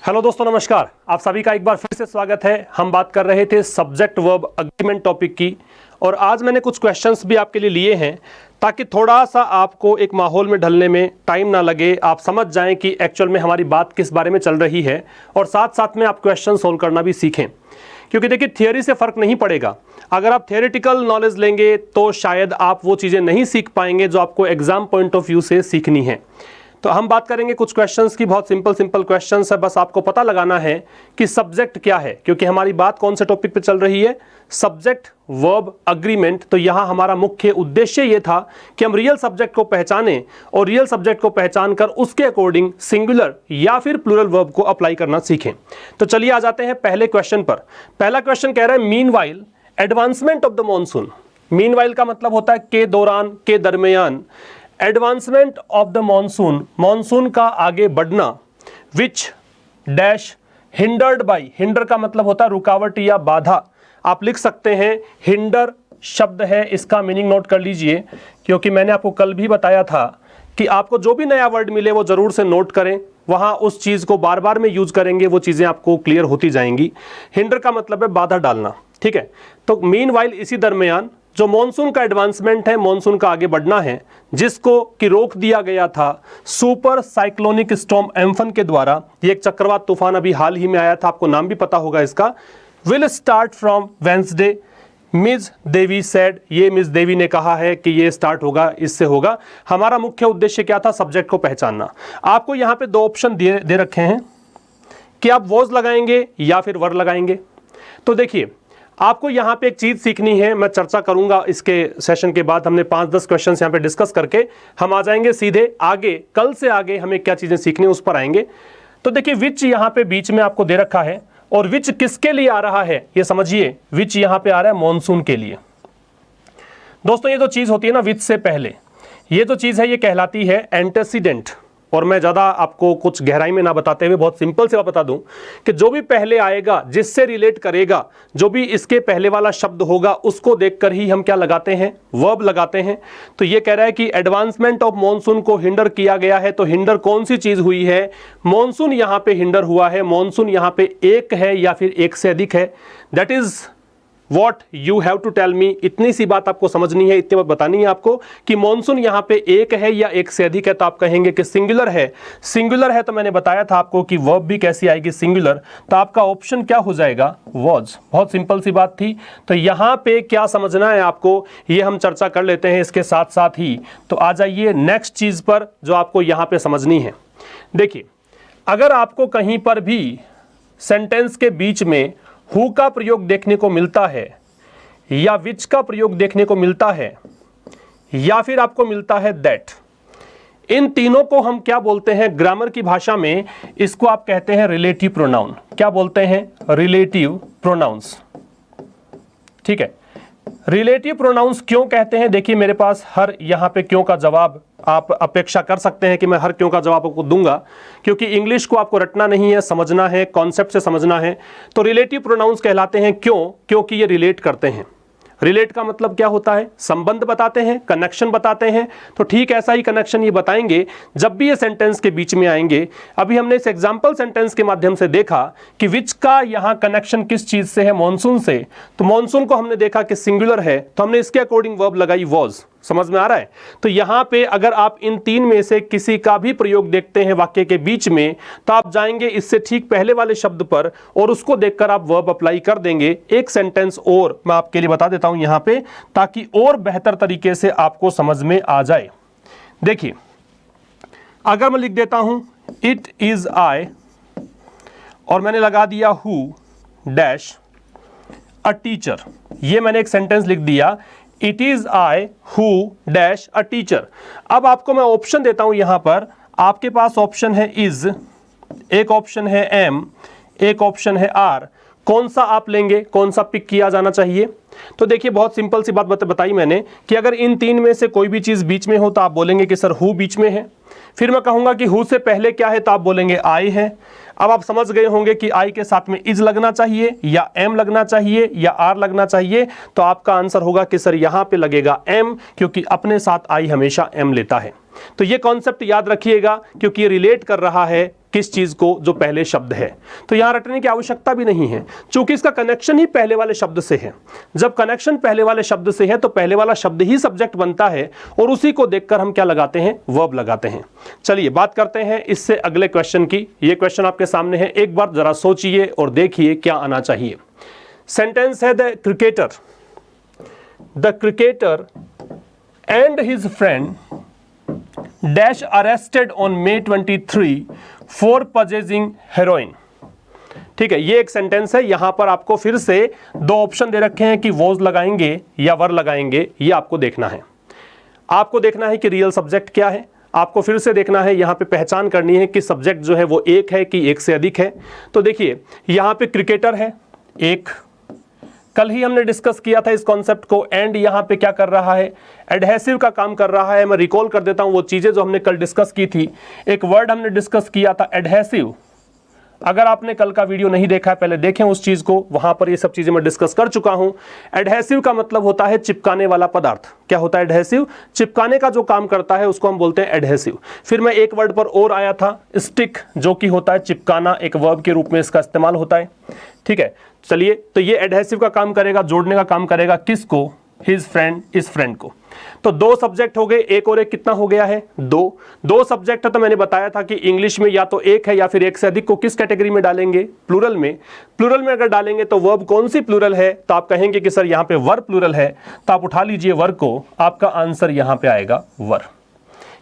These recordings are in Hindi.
हेलो दोस्तों, नमस्कार। आप सभी का एक बार फिर से स्वागत है। हम बात कर रहे थे सब्जेक्ट वर्ब अग्रीमेंट टॉपिक की, और आज मैंने कुछ क्वेश्चंस भी आपके लिए लिए हैं ताकि थोड़ा सा आपको एक माहौल में ढलने में टाइम ना लगे, आप समझ जाएं कि एक्चुअल में हमारी बात किस बारे में चल रही है, और साथ साथ में आप क्वेश्चन सोल्व करना भी सीखें। क्योंकि देखिए, थियोरी से फ़र्क नहीं पड़ेगा। अगर आप थियोरेटिकल नॉलेज लेंगे तो शायद आप वो चीज़ें नहीं सीख पाएंगे जो आपको एग्जाम पॉइंट ऑफ व्यू से सीखनी है। तो हम बात करेंगे कुछ क्वेश्चंस की, बहुत सिंपल क्वेश्चंस है। बस आपको पता लगाना है कि सब्जेक्ट क्या है, क्योंकि हमारी बात कौन से टॉपिक पे चल रही है, सब्जेक्ट वर्ब अग्रीमेंट। तो यहाँ हमारा मुख्य उद्देश्य ये था कि हम रियल सब्जेक्ट को पहचानें और रियल सब्जेक्ट को पहचान कर उसके अकॉर्डिंग सिंगुलर या फिर प्लूरल वर्ब को अप्लाई करना सीखें। तो चलिए आ जाते हैं पहले क्वेश्चन पर। पहला क्वेश्चन कह रहा है meanwhile advancement of the monsoon. Meanwhile का मतलब होता है के दौरान, के दरमियान। Advancement of the monsoon, monsoon का आगे बढ़ना। विच डैश हिंडर्ड बाई, हिंडर का मतलब होता है रुकावट या बाधा। आप लिख सकते हैं हिंडर शब्द है, इसका मीनिंग नोट कर लीजिए, क्योंकि मैंने आपको कल भी बताया था कि आपको जो भी नया वर्ड मिले वो जरूर से नोट करें, वहां उस चीज को बार बार में यूज करेंगे, वो चीजें आपको क्लियर होती जाएंगी। हिंडर का मतलब है बाधा डालना, ठीक है। तो मीनवाइल, इसी दरमियान जो मॉनसून का एडवांसमेंट है, मॉनसून का आगे बढ़ना है, जिसको कि रोक दिया गया था सुपर साइक्लोनिक स्टॉर्म एम्फन के द्वारा। ये एक चक्रवात तूफान अभी हाल ही में आया था, आपको नाम भी पता होगा इसका। Will start from Wednesday, miss Devi said, ये मिस देवी ने कहा है कि ये स्टार्ट होगा, इससे होगा। हमारा मुख्य उद्देश्य क्या था, सब्जेक्ट को पहचानना। आपको यहाँ पे दो ऑप्शन दे रखे हैं कि आप वॉज लगाएंगे या फिर वर लगाएंगे। तो देखिए, आपको यहाँ पे एक चीज सीखनी है, मैं चर्चा करूंगा इसके सेशन के बाद। हमने 5-10 क्वेश्चन यहाँ पे डिस्कस करके हम आ जाएंगे सीधे आगे। कल से आगे हमें क्या चीजें सीखनी है उस पर आएंगे। तो देखिए, विच यहाँ पे बीच में आपको दे रखा है, और विच किसके लिए आ रहा है ये समझिए। विच यहाँ पे आ रहा है मॉनसून के लिए। दोस्तों, ये जो चीज होती है ना विच से पहले, ये जो चीज है ये कहलाती है एंटेसिडेंट। और मैं ज़्यादा आपको कुछ गहराई में ना बताते हुए बहुत सिंपल से बता दूं कि जो भी पहले आएगा, जिससे रिलेट करेगा, जो भी इसके पहले वाला शब्द होगा, उसको देखकर ही हम क्या लगाते हैं, वर्ब लगाते हैं। तो ये कह रहा है कि एडवांसमेंट ऑफ मॉनसून को हिंडर किया गया है। तो हिंडर कौन सी चीज़ हुई है, मॉनसून यहाँ पे हिंडर हुआ है। मॉनसून यहाँ पे एक है या फिर एक से अधिक है, that is What you have to tell me। इतनी सी बात आपको समझनी है, इतनी बात बतानी है आपको कि मॉनसून यहाँ पे एक है या एक से अधिक है। तो आप कहेंगे कि सिंगुलर है। सिंगुलर है तो मैंने बताया था आपको कि वर्ब भी कैसी आएगी, सिंगुलर। तो आपका ऑप्शन क्या हो जाएगा, वॉज। बहुत सिंपल सी बात थी। तो यहाँ पे क्या समझना है आपको, ये हम चर्चा कर लेते हैं इसके साथ साथ ही। तो आ जाइए नेक्स्ट चीज पर जो आपको यहाँ पे समझनी है। देखिए, अगर आपको कहीं पर भी सेंटेंस के बीच में हु का प्रयोग देखने को मिलता है, या विच का प्रयोग देखने को मिलता है, या फिर आपको मिलता है दैट, इन तीनों को हम क्या बोलते हैं ग्रामर की भाषा में, इसको आप कहते हैं रिलेटिव प्रोनाउन। क्या बोलते हैं, रिलेटिव प्रोनाउंस, ठीक है। रिलेटिव प्रोनाउंस क्यों कहते हैं, देखिए मेरे पास हर यहाँ पे क्यों का जवाब आप अपेक्षा कर सकते हैं कि मैं हर क्यों का जवाब आपको दूंगा, क्योंकि इंग्लिश को आपको रटना नहीं है, समझना है, कॉन्सेप्ट से समझना है। तो रिलेटिव प्रोनाउंस कहलाते हैं क्यों, क्योंकि ये रिलेट करते हैं। रिलेट का मतलब क्या होता है, संबंध बताते हैं, कनेक्शन बताते हैं। तो ठीक ऐसा ही कनेक्शन ये बताएंगे जब भी ये सेंटेंस के बीच में आएंगे। अभी हमने इस एग्जाम्पल सेंटेंस के माध्यम से देखा कि विच का यहाँ कनेक्शन किस चीज से है, मॉनसून से। तो मॉनसून को हमने देखा कि सिंगुलर है, तो हमने इसके अकॉर्डिंग वर्ब लगाई वॉज। समझ में आ रहा है। तो यहाँ पे अगर आप इन तीन में से किसी का भी प्रयोग देखते हैं वाक्य के बीच में, तो आप जाएंगे इससे ठीक पहले वाले शब्द पर और उसको देखकर आप वर्ब अप्लाई कर देंगे। एक सेंटेंस और मैं आपके लिए बता देता हूं यहाँ पे, ताकि और बेहतर तरीके से आपको समझ में आ जाए। देखिए, अगर मैं लिख देता हूं इट इज आई और मैंने लगा दिया हु डैश अ टीचर, ये मैंने एक सेंटेंस लिख दिया, it is I who dash a teacher. अब आपको मैं ऑप्शन देता हूं यहां पर, आपके पास ऑप्शन है इज, एक ऑप्शन है एम, एक ऑप्शन है आर। कौन सा आप लेंगे, कौन सा पिक किया जाना चाहिए? तो देखिए, बहुत सिंपल सी बात बताई मैंने कि अगर इन तीन में से कोई भी चीज बीच में हो तो आप बोलेंगे कि सर हु बीच में है। फिर मैं कहूंगा कि हु से पहले क्या है तो आप बोलेंगे आई है। अब आप समझ गए होंगे कि आई के साथ में इज लगना चाहिए या एम लगना चाहिए या आर लगना चाहिए। तो आपका आंसर होगा कि सर यहां पे लगेगा एम, क्योंकि अपने साथ आई हमेशा एम लेता है। तो ये कॉन्सेप्ट याद रखिएगा, क्योंकि ये रिलेट कर रहा है किस चीज को, जो पहले शब्द है। तो यहां रटने की आवश्यकता भी नहीं है, क्योंकि इसका कनेक्शन ही पहले वाले शब्द से है। जब कनेक्शन पहले वाले शब्द से है तो पहले वाला शब्द ही सब्जेक्ट बनता है, और उसी को देखकर हम क्या लगाते हैं, वर्ब लगाते हैं। चलिए बात करते हैं इससे अगले क्वेश्चन की। ये क्वेश्चन आपके सामने है, एक बार जरा सोचिए और देखिए क्या आना चाहिए। सेंटेंस है the cricketer and his friend dash arrested on May 23 for purchasing heroin. ठीक है, ये एक सेंटेंस है। यहां पर आपको फिर से दो ऑप्शन दे रखे हैं कि वॉज लगाएंगे या वर लगाएंगे। ये आपको देखना है। आपको देखना है कि रियल सब्जेक्ट क्या है। आपको फिर से देखना है, यहां पे पहचान करनी है कि सब्जेक्ट जो है वो एक है कि एक से अधिक है। तो देखिए यहां पे क्रिकेटर है एक, कल ही हमने डिस्कस किया था इस कॉन्सेप्ट को। एंड यहां पे क्या कर रहा है, एडहेसिव का काम कर रहा है। मैं रिकॉल कर देता हूं वो चीजें जो हमने कल डिस्कस की थी। एक वर्ड हमने डिस्कस किया था एडहेसिव। अगर आपने कल का वीडियो नहीं देखा है, पहले देखें उस चीज को, वहां पर ये सब चीजें मैं डिस्कस कर चुका हूं। एडहेसिव का मतलब होता है चिपकाने वाला पदार्थ। क्या होता है एडहेसिव? चिपकाने का जो काम करता है उसको हम बोलते हैं एडहेसिव। फिर मैं एक वर्ड पर और आया था, स्टिक, जो कि होता है चिपकाना, एक वर्ब के रूप में इसका इस्तेमाल होता है। ठीक है, चलिए, तो ये एडहेसिव का काम करेगा, जोड़ने का काम करेगा। किसको? हिज फ्रेंड, इस फ्रेंड को। तो दो सब्जेक्ट हो गए, एक और एक कितना हो गया है? दो सब्जेक्ट है। तो मैंने बताया था कि इंग्लिश में या तो एक है या फिर एक से अधिक को किस कैटेगरी में डालेंगे? प्लूरल में। प्लूरल में अगर डालेंगे तो वर्ब कौन सी प्लूरल है? तो आप कहेंगे कि सर यहां पे वर प्लूरल है, तो आप उठा लीजिए वर को, आपका आंसर यहां पे आएगा वर।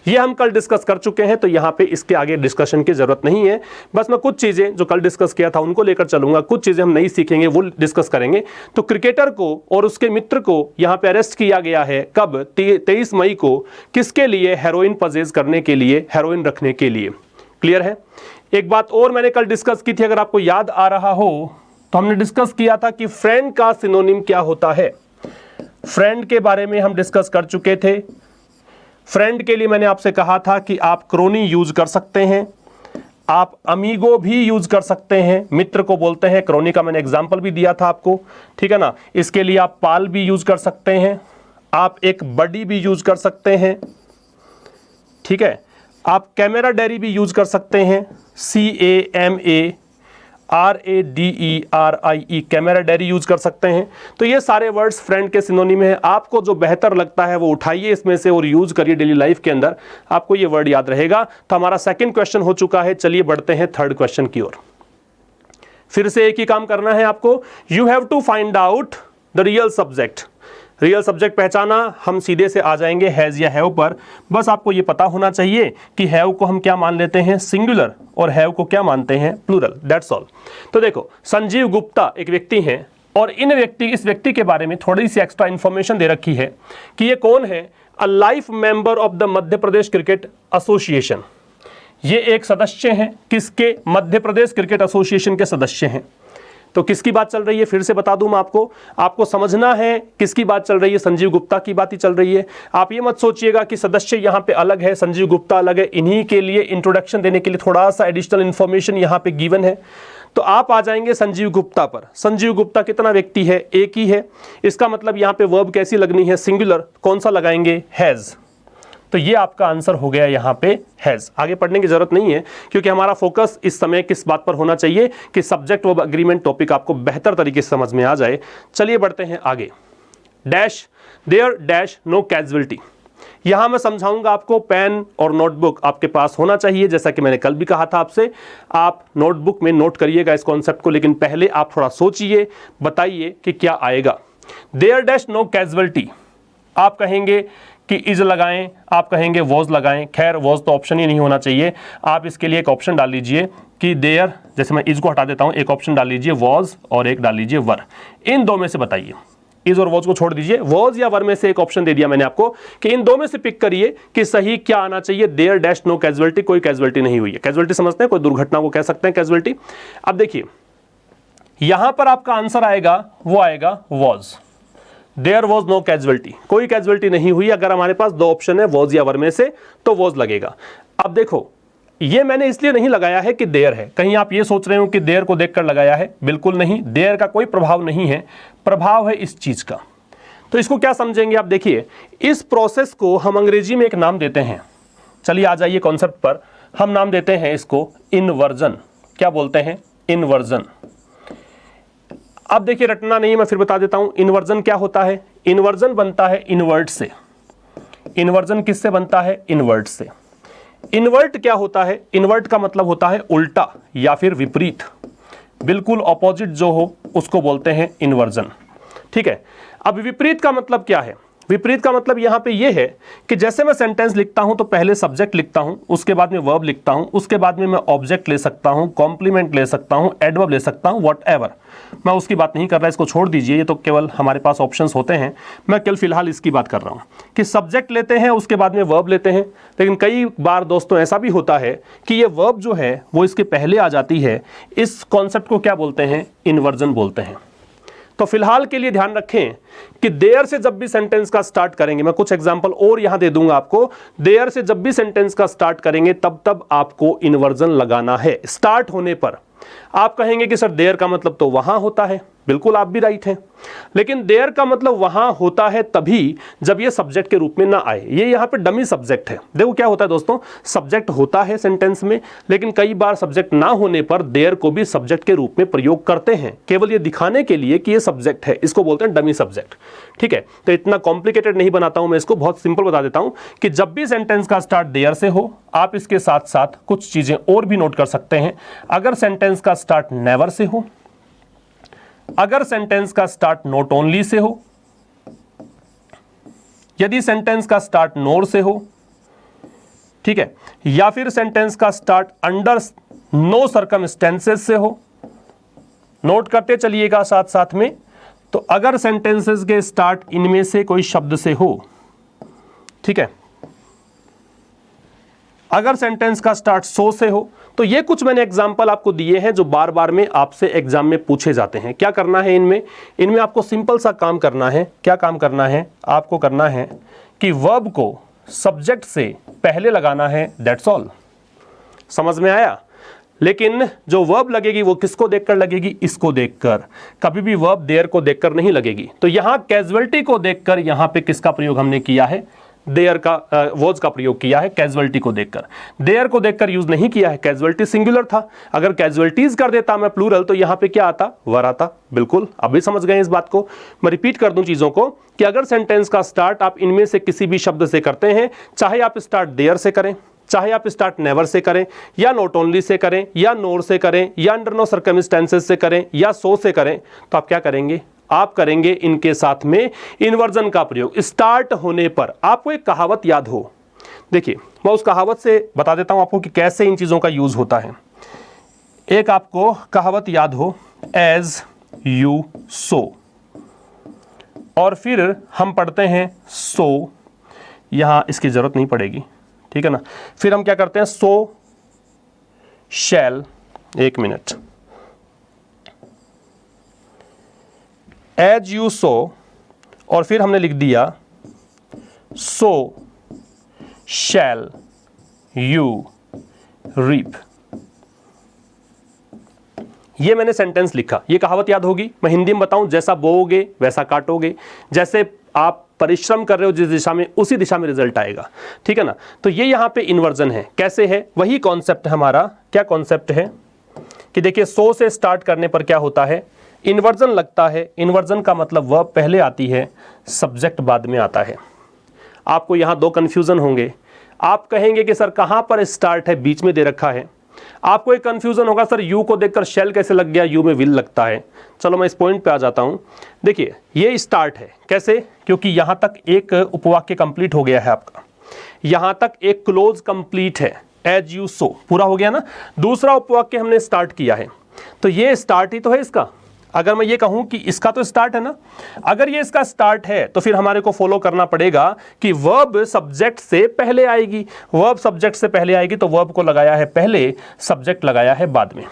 ये हम कल डिस्कस कर चुके हैं, तो यहां पे इसके आगे डिस्कशन की जरूरत नहीं है। बस मैं कुछ चीजें जो कल डिस्कस किया था उनको लेकर चलूंगा, कुछ चीजें हम नहीं सीखेंगे, वो डिस्कस करेंगे। तो क्रिकेटर को और उसके मित्र को यहां पे अरेस्ट किया गया है। कब? 23 मई को। किसके लिए? हेरोइन परचेज करने के लिए, हेरोइन रखने के लिए। क्लियर है? एक बात और मैंने कल डिस्कस की थी, अगर आपको याद आ रहा हो तो हमने डिस्कस किया था कि फ्रेंड का सिनोनिम क्या होता है। फ्रेंड के बारे में हम डिस्कस कर चुके थे। फ्रेंड के लिए मैंने आपसे कहा था कि आप क्रोनी यूज कर सकते हैं, आप अमीगो भी यूज कर सकते हैं, मित्र को बोलते हैं। क्रोनी का मैंने एग्जांपल भी दिया था आपको, ठीक है ना। इसके लिए आप पाल भी यूज कर सकते हैं, आप एक बडी भी यूज कर सकते हैं, ठीक है। आप कैमरा डेरी भी यूज कर सकते हैं, CAMARADERIE, कैमरा डेरी यूज कर सकते हैं। तो ये सारे वर्ड्स फ्रेंड के सिनोनिम है। आपको जो बेहतर लगता है वो उठाइए इसमें से और यूज करिए डेली लाइफ के अंदर, आपको ये वर्ड याद रहेगा। तो हमारा सेकंड क्वेश्चन हो चुका है। चलिए बढ़ते हैं थर्ड क्वेश्चन की ओर। फिर से एक ही काम करना है आपको, you have to find out the real subject. Real subject पहचाना, हम सीधे से आ जाएंगे हैज या हैव पर। बस आपको ये पता होना चाहिए कि हैव को हम क्या मान लेते हैं, सिंगुलर, और हैव को क्या मानते हैं, प्लूरल। That's all. तो देखो, संजीव गुप्ता एक व्यक्ति हैं, और इस व्यक्ति के बारे में थोड़ी सी एक्स्ट्रा इंफॉर्मेशन दे रखी है कि ये कौन है। A life member of the Madhya Pradesh cricket association. ये एक सदस्य हैं, किसके? मध्य प्रदेश क्रिकेट एसोसिएशन के सदस्य हैं। तो किसकी बात चल रही है, फिर से बता दूं मैं आपको समझना है किसकी बात चल रही है। संजीव गुप्ता की बात ही चल रही है। आप ये मत सोचिएगा कि सदस्य यहां पे अलग है, संजीव गुप्ता अलग है। इन्हीं के लिए इंट्रोडक्शन देने के लिए थोड़ा सा एडिशनल इंफॉर्मेशन यहां पे गिवन है। तो आप आ जाएंगे संजीव गुप्ता पर। संजीव गुप्ता कितना व्यक्ति है? एक ही है। इसका मतलब यहां पे वर्ब कैसी लगनी है, सिंगुलर। कौन सा लगाएंगे? हैज। तो ये आपका आंसर हो गया यहां पे हैज। आगे पढ़ने की जरूरत नहीं है, क्योंकि हमारा फोकस इस समय किस बात पर होना चाहिए कि सब्जेक्ट वर्ब एग्रीमेंट टॉपिक आपको बेहतर तरीके से समझ में आ जाए। चलिए बढ़ते हैं आगे। Dash there dash no casualty. यहां मैं समझाऊंगा आपको, पेन और नोटबुक आपके पास होना चाहिए, जैसा कि मैंने कल भी कहा था आपसे। आप नोटबुक में नोट करिएगा इस कॉन्सेप्ट को, लेकिन पहले आप थोड़ा सोचिए, बताइए कि क्या आएगा। देयर डैश नो कैजुअलिटी, आप कहेंगे कि इज लगाएं, आप कहेंगे वॉज लगाएं। खैर वॉज तो ऑप्शन ही नहीं होना चाहिए। आप इसके लिए एक ऑप्शन डाल लीजिए कि देयर, जैसे मैं इज को हटा देता हूं, एक ऑप्शन डाल लीजिए वॉज और एक डाल लीजिए वर। इन दो में से बताइए, इज और वॉज को छोड़ दीजिए, वॉज या वर में से एक ऑप्शन दे दिया मैंने आपको कि इन दो में से पिक करिए कि सही क्या आना चाहिए। देयर डैश नो कैजुअलिटी, कोई कैजुअलिटी नहीं हुई है। कैजुअलिटी समझते हैं, कोई दुर्घटना को कह सकते हैं कैजुअलिटी। अब देखिए यहां पर आपका आंसर आएगा, वो आएगा was. There was no casualty, कोई कैजुअलिटी नहीं हुई। अगर हमारे पास दो ऑप्शन है वॉज या वर में से, तो वॉज लगेगा। अब देखो ये मैंने इसलिए नहीं लगाया है कि देयर है, कहीं आप ये सोच रहे हो कि देयर को देखकर लगाया है, बिल्कुल नहीं, देयर का कोई प्रभाव नहीं है, प्रभाव है इस चीज का। तो इसको क्या समझेंगे आप, देखिए इस प्रोसेस को हम अंग्रेजी में एक नाम देते हैं, चलिए आ जाइए कॉन्सेप्ट पर, हम नाम देते हैं इसको इन्वर्जन। क्या बोलते हैं, इन्वर्जन। अब देखिए रटना नहीं, मैं फिर बता देता हूं इन्वर्जन क्या होता है। इन्वर्जन बनता है इन्वर्ट से। इन्वर्जन किससे बनता है, इन्वर्ट से। इन्वर्ट क्या होता है, इन्वर्ट का मतलब होता है उल्टा या फिर विपरीत, बिल्कुल ऑपोजिट जो हो उसको बोलते हैं इन्वर्जन। ठीक है, अब विपरीत का मतलब क्या है, विपरीत का मतलब यहां पे ये है कि जैसे मैं सेंटेंस लिखता हूं तो पहले सब्जेक्ट लिखता हूं, उसके बाद में वर्ब लिखता हूं, उसके बाद में मैं ऑब्जेक्ट ले सकता हूं, कॉम्प्लीमेंट ले सकता हूं, एडवर्ब ले सकता हूं, व्हाटएवर। मैं उसकी बात नहीं कर रहा, इसको छोड़ दीजिए, ये तो केवल हमारे पास ऑप्शंस होते हैं। मैं केवल फिलहाल इसकी बात कर रहा हूं कि सब्जेक्ट लेते हैं, उसके बाद में वर्ब लेते हैं। लेकिन कई बार दोस्तों ऐसा भी होता है कि ये वर्ब जो है वो इसके पहले आ जाती है। इस कॉन्सेप्ट को क्या बोलते हैं, इन्वर्जन बोलते हैं। तो फिलहाल के लिए ध्यान रखें कि देयर से जब भी सेंटेंस का स्टार्ट करेंगे, मैं कुछ एग्जांपल और यहां दे दूंगा आपको, देयर से जब भी सेंटेंस का स्टार्ट करेंगे तब आपको इन्वर्जन लगाना है। स्टार्ट होने पर आप कहेंगे कि सर देयर का मतलब तो वहां होता है, बिल्कुल आप भी राइट हैं, लेकिन देयर का मतलब वहां होता है तभी जब ये सब्जेक्ट के रूप में ना आए। ये यहां पे डमी सब्जेक्ट है। देखो क्या होता है दोस्तों, सब्जेक्ट होता है सेंटेंस में, लेकिन कई बार सब्जेक्ट ना होने पर देयर को भी सब्जेक्ट के रूप में प्रयोग करते हैं, केवल ये दिखाने के लिए कि ये सब्जेक्ट है। इसको बोलते हैं डमी सब्जेक्ट। ठीक है, तो इतना कॉम्प्लिकेटेड नहीं बनाता हूं मैं इसको, बहुत सिंपल बता देता हूं कि जब भी सेंटेंस का स्टार्ट देयर से हो, आप इसके साथ साथ कुछ चीजें और भी नोट कर सकते हैं। अगर सेंटेंस का स्टार्ट नेवर से हो, अगर सेंटेंस का स्टार्ट नॉट ओनली से हो, यदि सेंटेंस का स्टार्ट नोर से हो, ठीक है, या फिर सेंटेंस का स्टार्ट अंडर नो सर्कमस्टेंसेस से हो, नोट करते चलिएगा साथ साथ में। तो अगर सेंटेंसेस के स्टार्ट इनमें से कोई शब्द से हो, ठीक है, अगर सेंटेंस का स्टार्ट सो से हो, तो ये कुछ मैंने एग्जांपल आपको दिए हैं जो बार बार में आपसे एग्जाम में पूछे जाते हैं। क्या करना है इनमें आपको सिंपल सा काम करना है। क्या काम करना है, आपको करना है कि वर्ब को सब्जेक्ट से पहले लगाना है, दैट्स ऑल। समझ में आया? लेकिन जो वर्ब लगेगी वो किसको देखकर लगेगी, इसको देखकर, कभी भी वर्ब देयर को देखकर नहीं लगेगी। तो यहां कैजुअलिटी को देखकर यहां पे किसका प्रयोग हमने किया है, देयर का वॉज का प्रयोग किया है, कैजुअलिटी को देखकर। देयर को देखकर यूज नहीं किया है, कैजुअलिटी सिंगुलर था। अगर कैजुअलिटीज कर देता मैं प्लूरल तो यहां पे क्या आता, वर आता। बिल्कुल अभी समझ गए इस बात को। मैं रिपीट कर दूं चीजों को कि अगर सेंटेंस का स्टार्ट आप इनमें से किसी भी शब्द से करते हैं, चाहे आप स्टार्ट देयर से करें, चाहे आप स्टार्ट नेवर से करें, या नॉट ओनली से करें, या नोर से करें, या अंडर नो सर्कमस्टेंसेस से करें, या सो से करें, तो आप क्या करेंगे, आप करेंगे इनके साथ में इन्वर्जन का प्रयोग। स्टार्ट होने पर आपको एक कहावत याद हो, देखिए मैं उस कहावत से बता देता हूं आपको कि कैसे इन चीजों का यूज होता है। एक आपको कहावत याद हो, एज यू सो, और फिर हम पढ़ते हैं सो, यहां इसकी जरूरत नहीं पड़ेगी, ठीक है ना। फिर हम क्या करते हैं, सो शैल, एक मिनट, एज यू सो, और फिर हमने लिख दिया सो शैल यू रीप। ये मैंने सेंटेंस लिखा, ये कहावत याद होगी। मैं हिंदी में बताऊं, जैसा बोओगे वैसा काटोगे, जैसे आप परिश्रम कर रहे हो जिस दिशा में, उसी दिशा में रिजल्ट आएगा, ठीक है ना। तो ये यहां पे इन्वर्जन है। कैसे है, वही कॉन्सेप्ट है हमारा। क्या कॉन्सेप्ट है कि देखिए सो से स्टार्ट करने पर क्या होता है, इन्वर्जन लगता है। इन्वर्जन का मतलब वर्ब पहले आती है, सब्जेक्ट बाद में आता है। आपको यहां दो कंफ्यूजन होंगे। आप कहेंगे कि सर कहां पर स्टार्ट है, बीच में दे रखा है। आपको एक कंफ्यूजन होगा, सर यू को देखकर शेल कैसे लग गया, यू में विल लगता है। चलो मैं इस पॉइंट पे आ जाता हूं। देखिए ये स्टार्ट है, कैसे, क्योंकि यहां तक एक उपवाक्य कंप्लीट हो गया है आपका, यहां तक एक क्लोज कंप्लीट है, एज यू सो पूरा हो गया ना। दूसरा उपवाक्य हमने स्टार्ट किया है, तो ये स्टार्ट ही तो है इसका। अगर मैं ये कहूं कि इसका तो स्टार्ट है ना, अगर ये इसका स्टार्ट है तो फिर हमारे को फॉलो करना पड़ेगा कि वर्ब सब्जेक्ट से पहले आएगी। वर्ब सब्जेक्ट से पहले आएगी तो वर्ब को लगाया है पहले, सब्जेक्ट लगाया है बाद में।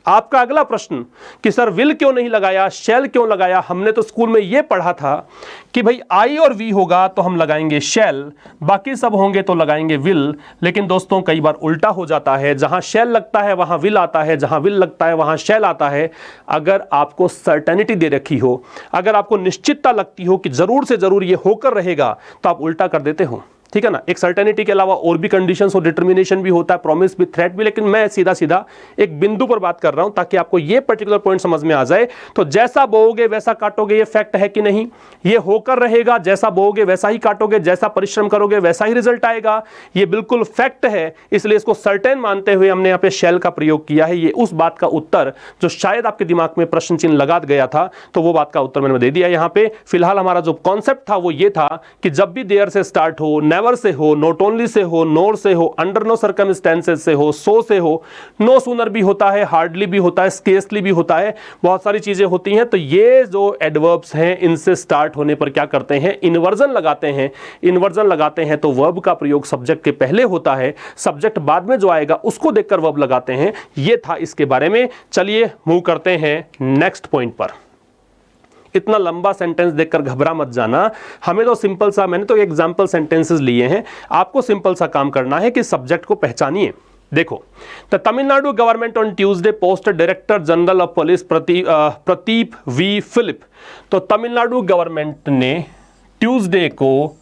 आपका अगला प्रश्न कि सर विल क्यों नहीं लगाया, शैल क्यों लगाया? हमने तो स्कूल में यह पढ़ा था कि भाई आई और वी होगा तो हम लगाएंगे शैल, बाकी सब होंगे तो लगाएंगे विल। लेकिन दोस्तों कई बार उल्टा हो जाता है, जहां शैल लगता है वहां विल आता है, जहां विल लगता है वहां शैल आता है। अगर आपको सर्टेनिटी दे रखी हो, अगर आपको निश्चितता लगती हो कि जरूर से जरूर ये होकर रहेगा, तो आप उल्टा कर देते हो, ठीक है ना। एक सर्टेनिटी के अलावा और भी कंडीशंस और डिटर्मिनेशन भी होता है, प्रॉमिस भी, थ्रेट भी, लेकिन मैं सीधा सीधा एक बिंदु पर बात कर रहा हूं ताकि आपको ये पर्टिकुलर पॉइंट समझ में आ जाए। तो जैसा बोओगे वैसा काटोगे, ये फैक्ट है कि नहीं? ये होकर रहेगा, जैसा बोओगे वैसा ही काटोगे, जैसा परिश्रम करोगे वैसा ही रिजल्ट आएगा, ये बिल्कुल फैक्ट है। इसलिए इसको सर्टेन मानते हुए हमने यहाँ पे शैल का प्रयोग किया है। ये उस बात का उत्तर जो शायद आपके दिमाग में प्रश्न चिन्ह लगा गया था, तो वो बात का उत्तर मैंने दे दिया यहाँ पे। फिलहाल हमारा जो कॉन्सेप्ट था वो ये था कि जब भी देयर से स्टार्ट हो, नेवर से हो, नॉट ओनली से हो, नोर से हो, अंडर नो सर्कमस्टेंसेस से हो, सो से हो, नो सूनर भी होता है, हार्डली भी होता है, स्केर्सली भी होता है, बहुत सारी चीजें होती हैं। तो ये जो एडवर्ब्स हैं इनसे स्टार्ट होने पर क्या करते हैं? इन्वर्जन लगाते हैं। इन्वर्जन लगाते हैं तो वर्ब का प्रयोग सब्जेक्ट के पहले होता है, सब्जेक्ट बाद में जो आएगा उसको देखकर वर्ब लगाते हैं। ये था इसके बारे में। चलिए मूव करते हैं नेक्स्ट पॉइंट पर। इतना लंबा सेंटेंस देखकर घबरा मत जाना, हमें तो सिंपल सा, मैंने तो एग्जांपल सेंटेंसेस लिए हैं, आपको सिंपल सा काम करना है कि सब्जेक्ट को पहचानिए। देखो, the Tamil Nadu government on Tuesday posted director general of police Pradeep V Philip. तो तमिलनाडु गवर्नमेंट ने ट्यूसडे को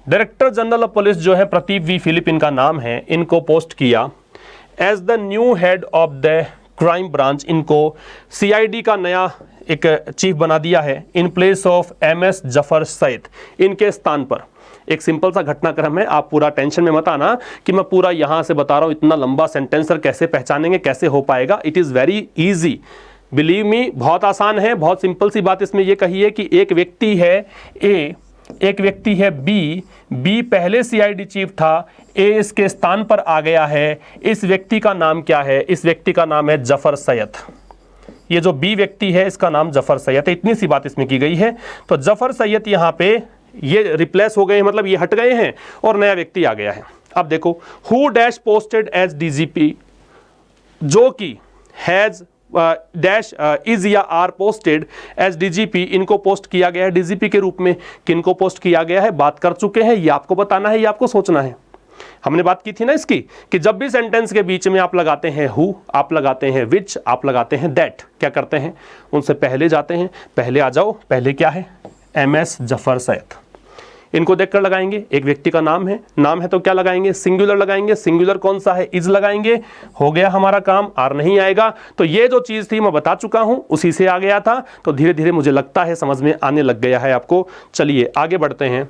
डायरेक्टर जनरल ऑफ पुलिस जो है प्रदीप वी फिलिप इनका नाम है, इनको पोस्ट किया as the new head of the crime branch. इनको सीआईडी का नया एक चीफ बना दिया है in place of MS Zafar Syed. इनके स्थान पर एक सिंपल सा घटनाक्रम है, आप पूरा टेंशन में मत आना कि मैं पूरा यहां से बता रहा हूं, इतना लंबा सेंटेंस सर कैसे पहचानेंगे, कैसे हो पाएगा। It is very easy, believe me, बहुत आसान है। बहुत सिंपल सी बात इसमें यह कही है कि एक व्यक्ति है ए, एक व्यक्ति है बी, बी पहले सीआईडी चीफ था, ए इसके स्थान पर आ गया है। इस व्यक्ति का नाम क्या है? इस व्यक्ति का नाम है जफर सैयद। ये जो बी व्यक्ति है इसका नाम जफर सैयद है। इतनी सी बात इसमें की गई है। तो जफर सैयद यहां पे ये रिप्लेस हो गए हैं, मतलब ये हट गए हैं और नया व्यक्ति आ गया है। अब देखो, who dash posted as DGP, जो कि हैज डैश इज या आर पोस्टेड एज डीजीपी, इनको पोस्ट किया गया है डीजीपी के रूप में। किनको पोस्ट किया गया है बात कर चुके हैं, ये आपको बताना है, ये आपको सोचना है। हमने बात की थी ना इसकी कि जब भी सेंटेंस के बीच में आप लगाते हैं हु, आप लगाते हैं विच, आप लगाते हैं दैट, क्या करते हैं? उनसे पहले जाते हैं। पहले आ जाओ, पहले क्या है? एमएस जफर सैयद। इनको देखकर लगाएंगे, एक व्यक्ति का नाम है, नाम है तो क्या लगाएंगे? सिंगुलर लगाएंगे। सिंगुलर कौन सा है? इज लगाएंगे। हो गया हमारा काम, आर नहीं आएगा। तो ये जो चीज थी मैं बता चुका हूं, उसी से आ गया था। तो धीरे धीरे मुझे लगता है समझ में आने लग गया है आपको। चलिए आगे बढ़ते हैं।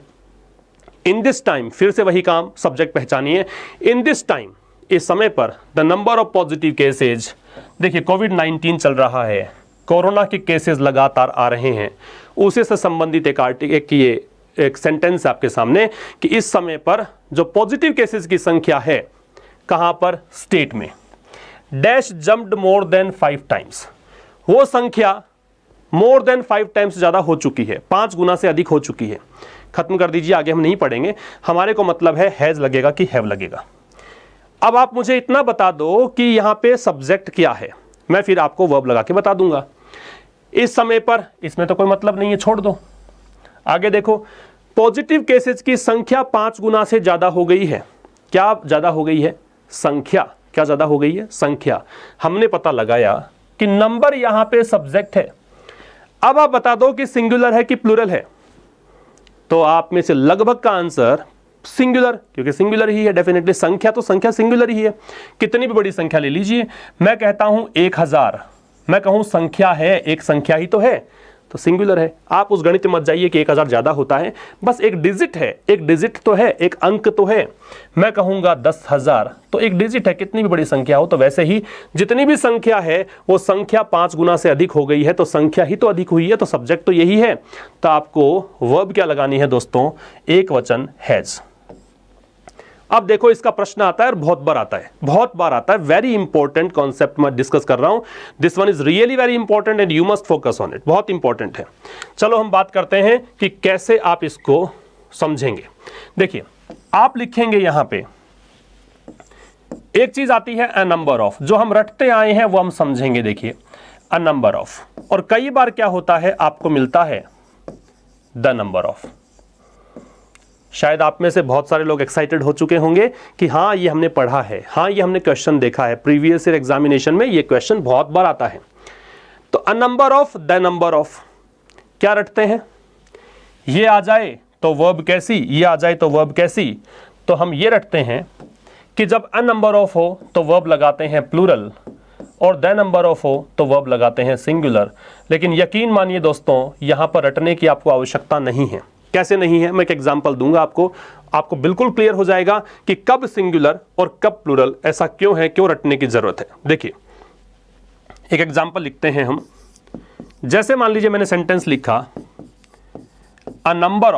इन दिस टाइम, फिर से वही काम, सब्जेक्ट पहचानिए। इन दिस टाइम, इस समय पर, the number of positive cases, देखिए कोविड-19 चल रहा है, कोरोना के केसेस लगातार आ रहे हैं, उसी से संबंधित एक सेंटेंस आपके सामने कि इस समय पर जो पॉजिटिव केसेस की संख्या है, कहां पर? स्टेट में। Dash jumped more than 5 times, वो संख्या मोर देन 5 टाइम्स ज्यादा हो चुकी है, 5 गुना से अधिक हो चुकी है। खत्म कर दीजिए, आगे हम नहीं पढ़ेंगे। हमारे को मतलब है हैज लगेगा कि हैव लगेगा। अब आप मुझे इतना बता दो कि यहां पे सब्जेक्ट क्या है, मैं फिर आपको वर्ब लगा के बता दूंगा। इस समय पर, इसमें तो कोई मतलब नहीं है, छोड़ दो। आगे देखो, पॉजिटिव केसेस की संख्या 5 गुना से ज्यादा हो गई है। क्या ज्यादा हो गई है? संख्या। क्या ज्यादा हो गई है? संख्या। हमने पता लगाया कि नंबर यहां पे सब्जेक्ट है। अब आप बता दो कि सिंगुलर है कि प्लूरल है। तो आप में से लगभग का आंसर सिंगुलर, क्योंकि सिंगुलर ही है डेफिनेटली। संख्या तो संख्या सिंगुलर ही है, कितनी भी बड़ी संख्या ले लीजिए। मैं कहता हूं 1000, मैं कहूं संख्या है, एक संख्या ही तो है, तो सिंगुलर है। आप उस गणित में मत जाइए कि 1000 ज्यादा होता है, बस एक डिजिट है, एक डिजिट तो है, एक अंक तो है। मैं कहूंगा 10,000, तो एक डिजिट है, कितनी भी बड़ी संख्या हो। तो वैसे ही जितनी भी संख्या है वो संख्या 5 गुना से अधिक हो गई है, तो संख्या ही तो अधिक हुई है, तो सब्जेक्ट तो यही है। तो आपको वर्ब क्या लगानी है दोस्तों? एक वचन हैज। अब देखो, इसका प्रश्न आता है और बहुत बार आता है, बहुत बार आता है। वेरी इंपॉर्टेंट कॉन्सेप्ट मैं डिस्कस कर रहा हूं। This one is really very important and you must focus on it, बहुत इंपॉर्टेंट है। चलो हम बात करते हैं कि कैसे आप इसको समझेंगे। देखिए, आप लिखेंगे यहां पे एक चीज आती है अ नंबर ऑफ, जो हम रटते आए हैं वो हम समझेंगे। देखिए अ नंबर ऑफ, और कई बार क्या होता है आपको मिलता है द नंबर ऑफ। शायद आप में से बहुत सारे लोग एक्साइटेड हो चुके होंगे कि हाँ ये हमने पढ़ा है, हाँ ये हमने क्वेश्चन देखा है, प्रीवियस ईयर एग्जामिनेशन में ये क्वेश्चन बहुत बार आता है। तो अ number of, the number of, क्या रटते हैं? ये आ जाए तो वर्ब कैसी, ये आ जाए तो वर्ब कैसी। तो हम ये रटते हैं कि जब अ नंबर ऑफ हो तो वर्ब लगाते हैं प्लूरल, और द नंबर ऑफ हो तो वर्ब लगाते हैं सिंगुलर। लेकिन यकीन मानिए दोस्तों, यहां पर रटने की आपको आवश्यकता नहीं है। कैसे नहीं है? मैं एक एग्जांपल दूंगा आपको बिल्कुल क्लियर हो जाएगा कि कब सिंगुलर और कब प्लूरल, ऐसा क्यों है, क्यों रटने की जरूरत है। देखिए एक एग्जांपल लिखते हैं हम। जैसे मान लीजिए मैंने सेंटेंस लिखा a number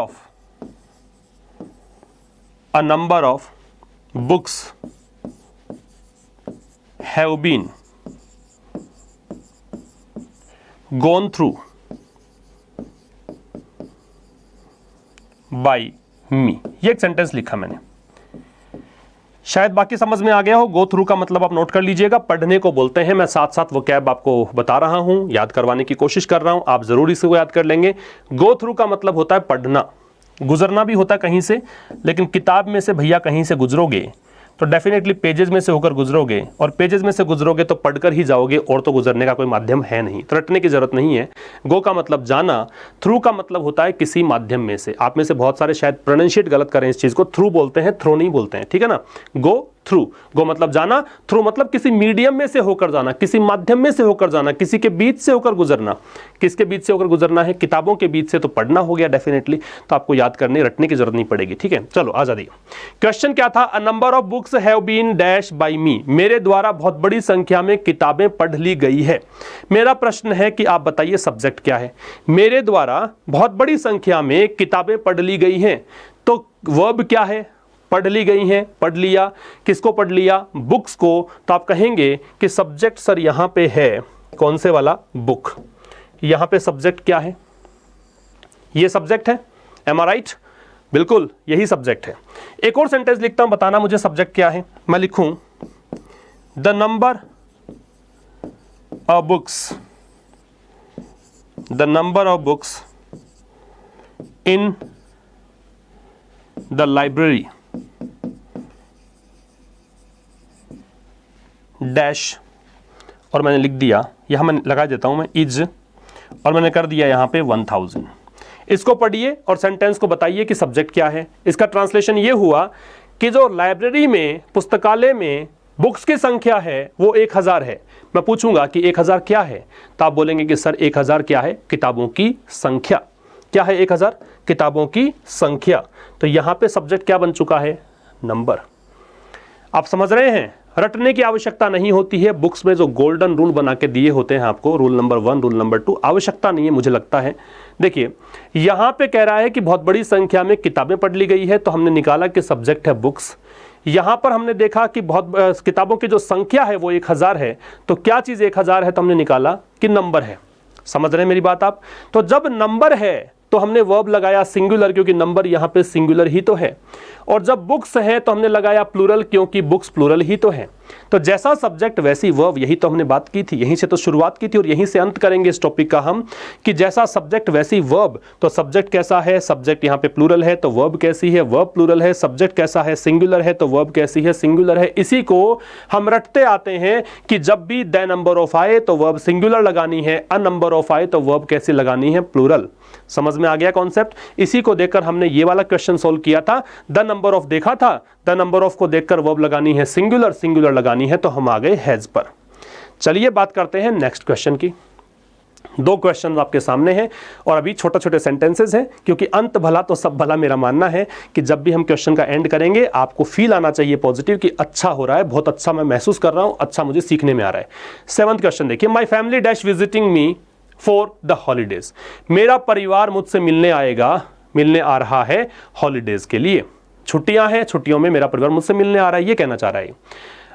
of books have been gone through by me, ये एक सेंटेंस लिखा मैंने। शायद बाकी समझ में आ गया हो। गो थ्रू का मतलब आप नोट कर लीजिएगा, पढ़ने को बोलते हैं। मैं साथ साथ वो कैब आपको बता रहा हूं, याद करवाने की कोशिश कर रहा हूं, आप जरूर इसको याद कर लेंगे। गो थ्रू का मतलब होता है पढ़ना, गुजरना भी होता है कहीं से, लेकिन किताब में से भैया कहीं से गुजरोगे तो डेफिनेटली पेजेस में से होकर गुजरोगे, और पेजेस में से गुजरोगे तो पढ़कर ही जाओगे, और तो गुजरने का कोई माध्यम है नहीं, तो रटने की जरूरत नहीं है। गो का मतलब जाना, थ्रू का मतलब होता है किसी माध्यम में से। आप में से बहुत सारे शायद प्रोनाउंशिएट गलत करें इस चीज को, थ्रू बोलते हैं, थ्रो नहीं बोलते हैं, ठीक है ना। गो थ्रू, गो मतलब जाना, थ्रू मतलब किसी मीडियम में से होकर जाना, किसी माध्यम में से होकर जाना, किसी के बीच से होकर गुजरना। किसके बीच से होकर गुजरना है? किताबों के बीच से, तो पढ़ना हो गया डेफिनेटली। तो आपको याद करने, रटने की जरूरत नहीं पड़ेगी, ठीक है। चलो आ जाइए। क्वेश्चन क्या था? A number of books have been dash by me, मेरे द्वारा बहुत बड़ी संख्या में किताबें पढ़ ली गई है। मेरा प्रश्न है कि आप बताइए सब्जेक्ट क्या है? मेरे द्वारा बहुत बड़ी संख्या में किताबें पढ़ ली गई हैं, तो वर्ब क्या है? पढ़ ली गई हैं, पढ़ लिया। किसको पढ़ लिया? बुक्स को। तो आप कहेंगे कि सब्जेक्ट सर यहां पे है कौन से वाला? बुक। यहां पे सब्जेक्ट क्या है? ये सब्जेक्ट है, एम आई राइट? बिल्कुल यही सब्जेक्ट है। एक और सेंटेंस लिखता हूं, बताना मुझे सब्जेक्ट क्या है। मैं लिखूं the number of books, the number of books in the library dash, और मैंने लिख दिया, यहां मैं लगा देता हूं मैं इज, और मैंने कर दिया यहां पे 1000। इसको पढ़िए और सेंटेंस को बताइए कि सब्जेक्ट क्या है। इसका ट्रांसलेशन ये हुआ कि जो लाइब्रेरी में, पुस्तकालय में बुक्स की संख्या है वो 1000 है। मैं पूछूंगा कि 1000 क्या है, तो आप बोलेंगे कि सर 1000 क्या है? किताबों की संख्या। क्या है 1000? किताबों की संख्या। तो यहां पे सब्जेक्ट क्या बन चुका है? नंबर। आप समझ रहे हैं? रटने की आवश्यकता नहीं होती है। बुक्स में जो गोल्डन रूल बना के दिए होते हैं आपको, रूल नंबर 1, रूल नंबर 2, आवश्यकता नहीं है मुझे लगता है। देखिए यहां पे कह रहा है कि बहुत बड़ी संख्या में किताबें पढ़ ली गई है, तो हमने निकाला कि सब्जेक्ट है बुक्स। यहां पर हमने देखा कि बहुत किताबों की जो संख्या है वो 1000 है, तो क्या चीज 1000 है? तो हमने निकाला कि नंबर है। समझ रहे हैं मेरी बात आप? तो जब नंबर है तो हमने वर्ब लगाया सिंगुलर, क्योंकि नंबर यहां पे सिंगुलर ही तो है, और जब बुक्स है तो हमने लगाया प्लूरल, क्योंकि बुक्स प्लूरल ही तो है। तो जैसा सब्जेक्ट वैसी वर्ब, यही तो हमने बात की थी, यहीं से तो शुरुआत की थी और यहीं से अंत करेंगे इस टॉपिक का हम, कि जैसा सब्जेक्ट वैसी वर्ब। तो सब्जेक्ट कैसा है? सब्जेक्ट यहाँ पे प्लूरल है तो वर्ब कैसी है? वर्ब प्लूरल है। सब्जेक्ट कैसा है? सिंगुलर है तो वर्ब कैसी है? सिंगुलर है। इसी को हम रटते आते हैं कि जब भी द नंबर ऑफ आए तो वर्ब सिंगुलर लगानी है, अ नंबर ऑफ आए तो वर्ब कैसी लगानी है? प्लूरल। समझ में आ गया कॉन्सेप्ट? इसी को देखकर हमने ये वाला क्वेश्चन सोल्व किया था। द नंबर ऑफ देखा था, द नंबर ऑफ को देखकर वर्ब लगानी है सिंगुलर, सिंगुलर लगानी है, तो हम आ गए हैज पर। चलिए बात करते हैं नेक्स्ट क्वेश्चन की। 2 क्वेश्चन आपके सामने हैं और अभी छोटे छोटे सेंटेंसेस हैं, क्योंकि अंत भला तो सब भला। मेरा मानना है कि जब भी हम क्वेश्चन का एंड करेंगे आपको फील आना चाहिए पॉजिटिव कि अच्छा हो रहा है, बहुत अच्छा मैं महसूस कर रहा हूं, अच्छा मुझे सीखने में आ रहा है। 7वां क्वेश्चन देखिए, my family dash visiting me for the holidays. मेरा परिवार मुझसे मिलने आ रहा है हॉलीडेज के लिए। छुट्टियां हैं, छुट्टियों में मेरा परिवार मुझसे मिलने आ रहा है, ये कहना चाह रहा है।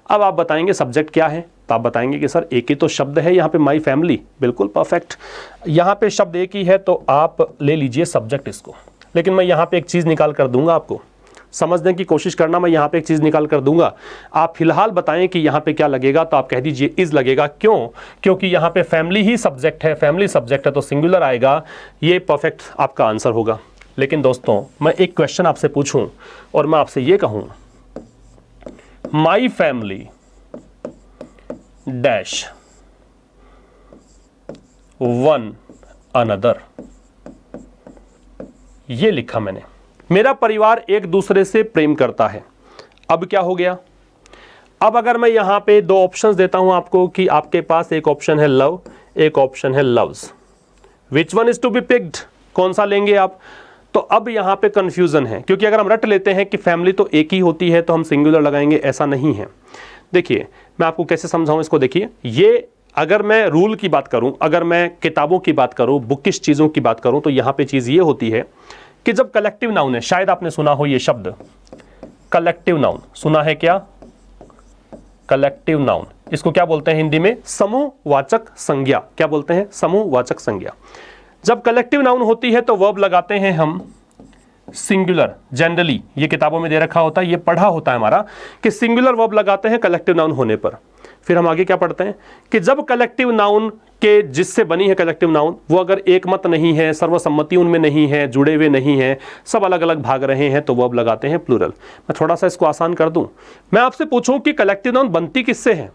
अब आप बताएंगे सब्जेक्ट क्या है, तो आप बताएंगे कि सर एक ही तो शब्द है यहाँ पे, माई फैमिली। बिल्कुल परफेक्ट, यहाँ पे शब्द एक ही है तो आप ले लीजिए सब्जेक्ट इसको। लेकिन मैं यहाँ पे एक चीज निकाल कर दूंगा आपको, समझने की कोशिश करना। मैं यहाँ पे एक चीज़ निकाल कर दूंगा, आप फिलहाल बताएं कि यहाँ पे क्या लगेगा, तो आप कह दीजिए इज लगेगा। क्यों? क्योंकि यहाँ पे फैमिली ही सब्जेक्ट है, फैमिली सब्जेक्ट है तो सिंगुलर आएगा, ये परफेक्ट आपका आंसर होगा। लेकिन दोस्तों मैं एक क्वेश्चन आपसे पूछूं और मैं आपसे ये कहूं, my family dash one another, ये लिखा मैंने, मेरा परिवार एक दूसरे से प्रेम करता है। अब क्या हो गया? अब अगर मैं यहां पे दो ऑप्शंस देता हूं आपको कि आपके पास एक ऑप्शन है लव, एक ऑप्शन है loves, which one is to be picked, कौन सा लेंगे आप? तो अब यहां पे कंफ्यूजन है, क्योंकि अगर हम रट लेते हैं कि फैमिली तो एक ही होती है तो हम सिंगुलर लगाएंगे, ऐसा नहीं है। देखिए मैं आपको कैसे समझाऊं इसको। देखिए ये अगर मैं रूल की बात करूं, अगर मैं किताबों की बात करूं, बुकिश चीज़ों की बात करूं, तो यहां पे चीज़ ये होती है कि जब कलेक्टिव नाउन है, शायद आपने सुना हो ये शब्द कलेक्टिव नाउन, सुना है क्या? कलेक्टिव नाउन, इसको क्या बोलते हैं हिंदी में? समूहवाचक संज्ञा। क्या बोलते हैं? समूहवाचक संज्ञा। जब कलेक्टिव नाउन होती है तो वर्ब लगाते हैं हम सिंगुलर। जनरली ये किताबों में दे रखा होता है, ये पढ़ा होता है हमारा कि सिंगुलर वर्ब लगाते हैं कलेक्टिव नाउन होने पर। फिर हम आगे क्या पढ़ते हैं कि जब कलेक्टिव नाउन के जिससे बनी है कलेक्टिव नाउन वो अगर एक मत नहीं है, सर्वसम्मति उनमें नहीं है, जुड़े हुए नहीं है, सब अलग अलग भाग रहे हैं, तो वर्ब लगाते हैं प्लूरल। मैं थोड़ा सा इसको आसान कर दूं, मैं आपसे पूछूं कि कलेक्टिव नाउन बनती किससे है?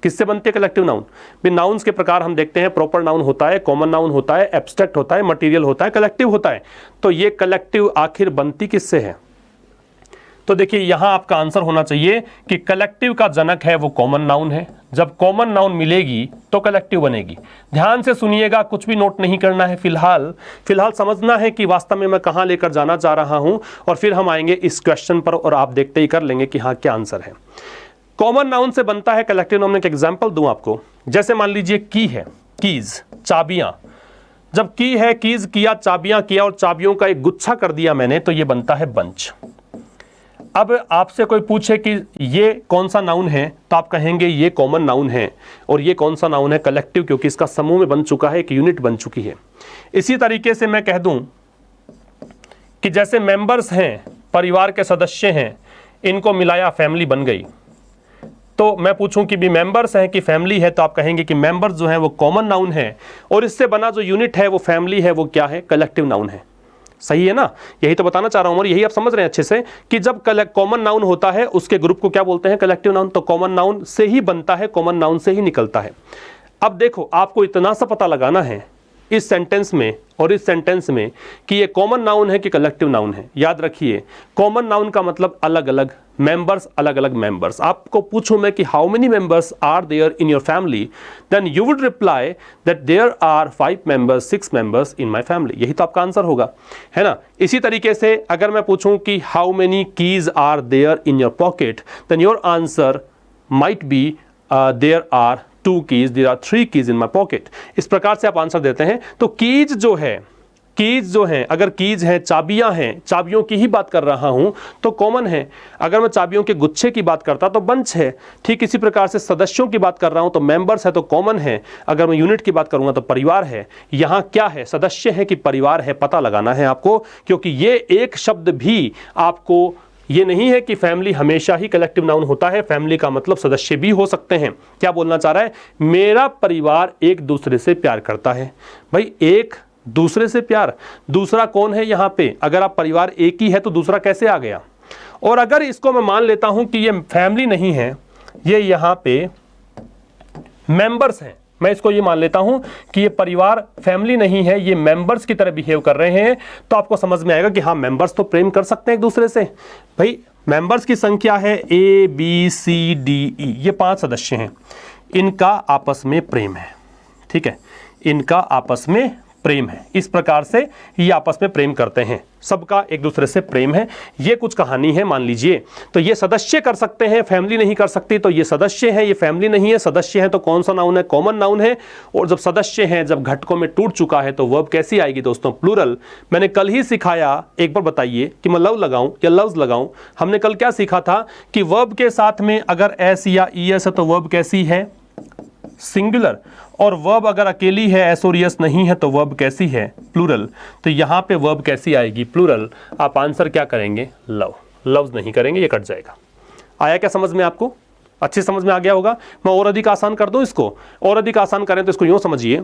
किससे बनती है कलेक्टिव नाउन? भी नाउन्स के प्रकार हम देखते हैं, प्रॉपर नाउन होता है, कॉमन नाउन होता है, एब्स्ट्रैक्ट होता है, मटेरियल होता है, कलेक्टिव होता है। तो ये कलेक्टिव आखिर बनती किससे है? तो देखिए यहां आपका आंसर होना चाहिए कि कलेक्टिव का जनक है वो कॉमन नाउन है। जब कॉमन नाउन मिलेगी तो कलेक्टिव बनेगी। ध्यान से सुनिएगा, कुछ भी नोट नहीं करना है, फिलहाल समझना है कि वास्तव में मैं कहां लेकर जाना चाह रहा हूं, और फिर हम आएंगे इस क्वेश्चन पर और आप देखते ही कर लेंगे कि हाँ क्या आंसर है। कॉमन नाउन से बनता है कलेक्टिव नाउन। एक एग्जांपल दूं आपको, जैसे मान लीजिए की है, कीज, चाबियां। जब की है, कीज किया, चाबियां किया और चाबियों का एक गुच्छा कर दिया मैंने, तो ये बनता है बंच। अब आपसे कोई पूछे कि ये कौन सा नाउन है, तो आप कहेंगे ये कॉमन नाउन है, और ये कौन सा नाउन है? कलेक्टिव, क्योंकि इसका समूह में बन चुका है, एक यूनिट बन चुकी है। इसी तरीके से मैं कह दूं कि जैसे मेंबर्स हैं, परिवार के सदस्य हैं, इनको मिलाया फैमिली बन गई। तो मैं पूछूं कि भी मेंबर्स हैं कि फैमिली है, तो आप कहेंगे कि मेंबर्स जो है वो कॉमन नाउन है, और इससे बना जो यूनिट है वो फैमिली है, वो क्या है? कलेक्टिव नाउन है। सही है ना? यही तो बताना चाह रहा हूं, और यही आप समझ रहे हैं अच्छे से कि जब कॉमन नाउन होता है उसके ग्रुप को क्या बोलते हैं? Collective noun. तो कॉमन नाउन से ही बनता है, कॉमन नाउन से ही निकलता है। अब देखो आपको इतना सा पता लगाना है इस सेंटेंस में और इस सेंटेंस में कि ये कॉमन नाउन है कि कलेक्टिव नाउन है। याद रखिए, कॉमन नाउन का मतलब अलग अलग मेंबर्स, अलग अलग मेंबर्स। आपको पूछूं मैं कि how many members are there in your family, then you would reply that there are 5 members, 6 members in my family. यही तो आपका आंसर होगा, है ना? इसी तरीके से अगर मैं पूछूं कि how many keys are there in your pocket, then your answer might be there are 2 keys, there are 3 keys in my pocket। इस प्रकार से आप आंसर देते हैं। तो कीज जो है, अगर कीज है, चाबियां हैं, चाबियों की ही बात कर रहा हूं तो कॉमन है। अगर मैं चाबियों के गुच्छे की बात करता तो बंच है। ठीक इसी प्रकार से सदस्यों की बात कर रहा हूं तो मेंबर्स है तो कॉमन है। अगर मैं यूनिट की बात करूंगा तो परिवार है। यहां क्या है? सदस्य है कि परिवार है, पता लगाना है आपको, क्योंकि ये एक शब्द भी आपको, ये नहीं है कि फैमिली हमेशा ही कलेक्टिव नाउन होता है। फैमिली का मतलब सदस्य भी हो सकते हैं। क्या बोलना चाह रहा है? मेरा परिवार एक दूसरे से प्यार करता है। भाई एक दूसरे से प्यार, दूसरा कौन है यहाँ पे? अगर आप परिवार एक ही है तो दूसरा कैसे आ गया? और अगर इसको मैं मान लेता हूं कि ये फैमिली नहीं है, ये यहाँ पे मेंबर्स हैं, मैं इसको ये मान लेता हूं कि ये परिवार फैमिली नहीं है, ये मेंबर्स की तरह बिहेव कर रहे हैं, तो आपको समझ में आएगा कि हाँ मेंबर्स तो प्रेम कर सकते हैं एक दूसरे से। भाई मेंबर्स की संख्या है ABCDE, ये 5 सदस्य हैं, इनका आपस में प्रेम है। ठीक है, इनका आपस में प्रेम है। इस प्रकार से ये आपस में प्रेम करते हैं, सबका एक दूसरे से प्रेम है। ये कुछ कहानी है मान लीजिए। तो ये सदस्य कर सकते हैं, फैमिली नहीं कर सकती। तो ये सदस्य है, ये फैमिली नहीं है। सदस्य है तो कौन सा नाउन है? कॉमन नाउन है। और जब सदस्य हैं, जब घटकों में टूट चुका है तो वर्ब कैसी आएगी दोस्तों? प्लूरल। मैंने कल ही सिखाया, एक बार बताइए कि मैं लव लगाऊं या लव्स लगाऊं। हमने कल क्या सीखा था कि वर्ब के साथ में अगर एस या ईएस है तो वर्ब कैसी है? सिंगुलर। और वर्ब अगर अकेली है, एस और यस नहीं है, तो वर्ब कैसी है? प्लूरल। तो यहां पे वर्ब कैसी आएगी? प्लूरल। आप आंसर क्या करेंगे? लव। लव्स नहीं करेंगे, ये कट जाएगा। आया क्या समझ में आपको? अच्छी समझ में आ गया होगा। मैं और अधिक आसान कर दूं इसको, और अधिक आसान करें तो इसको यूं समझिए,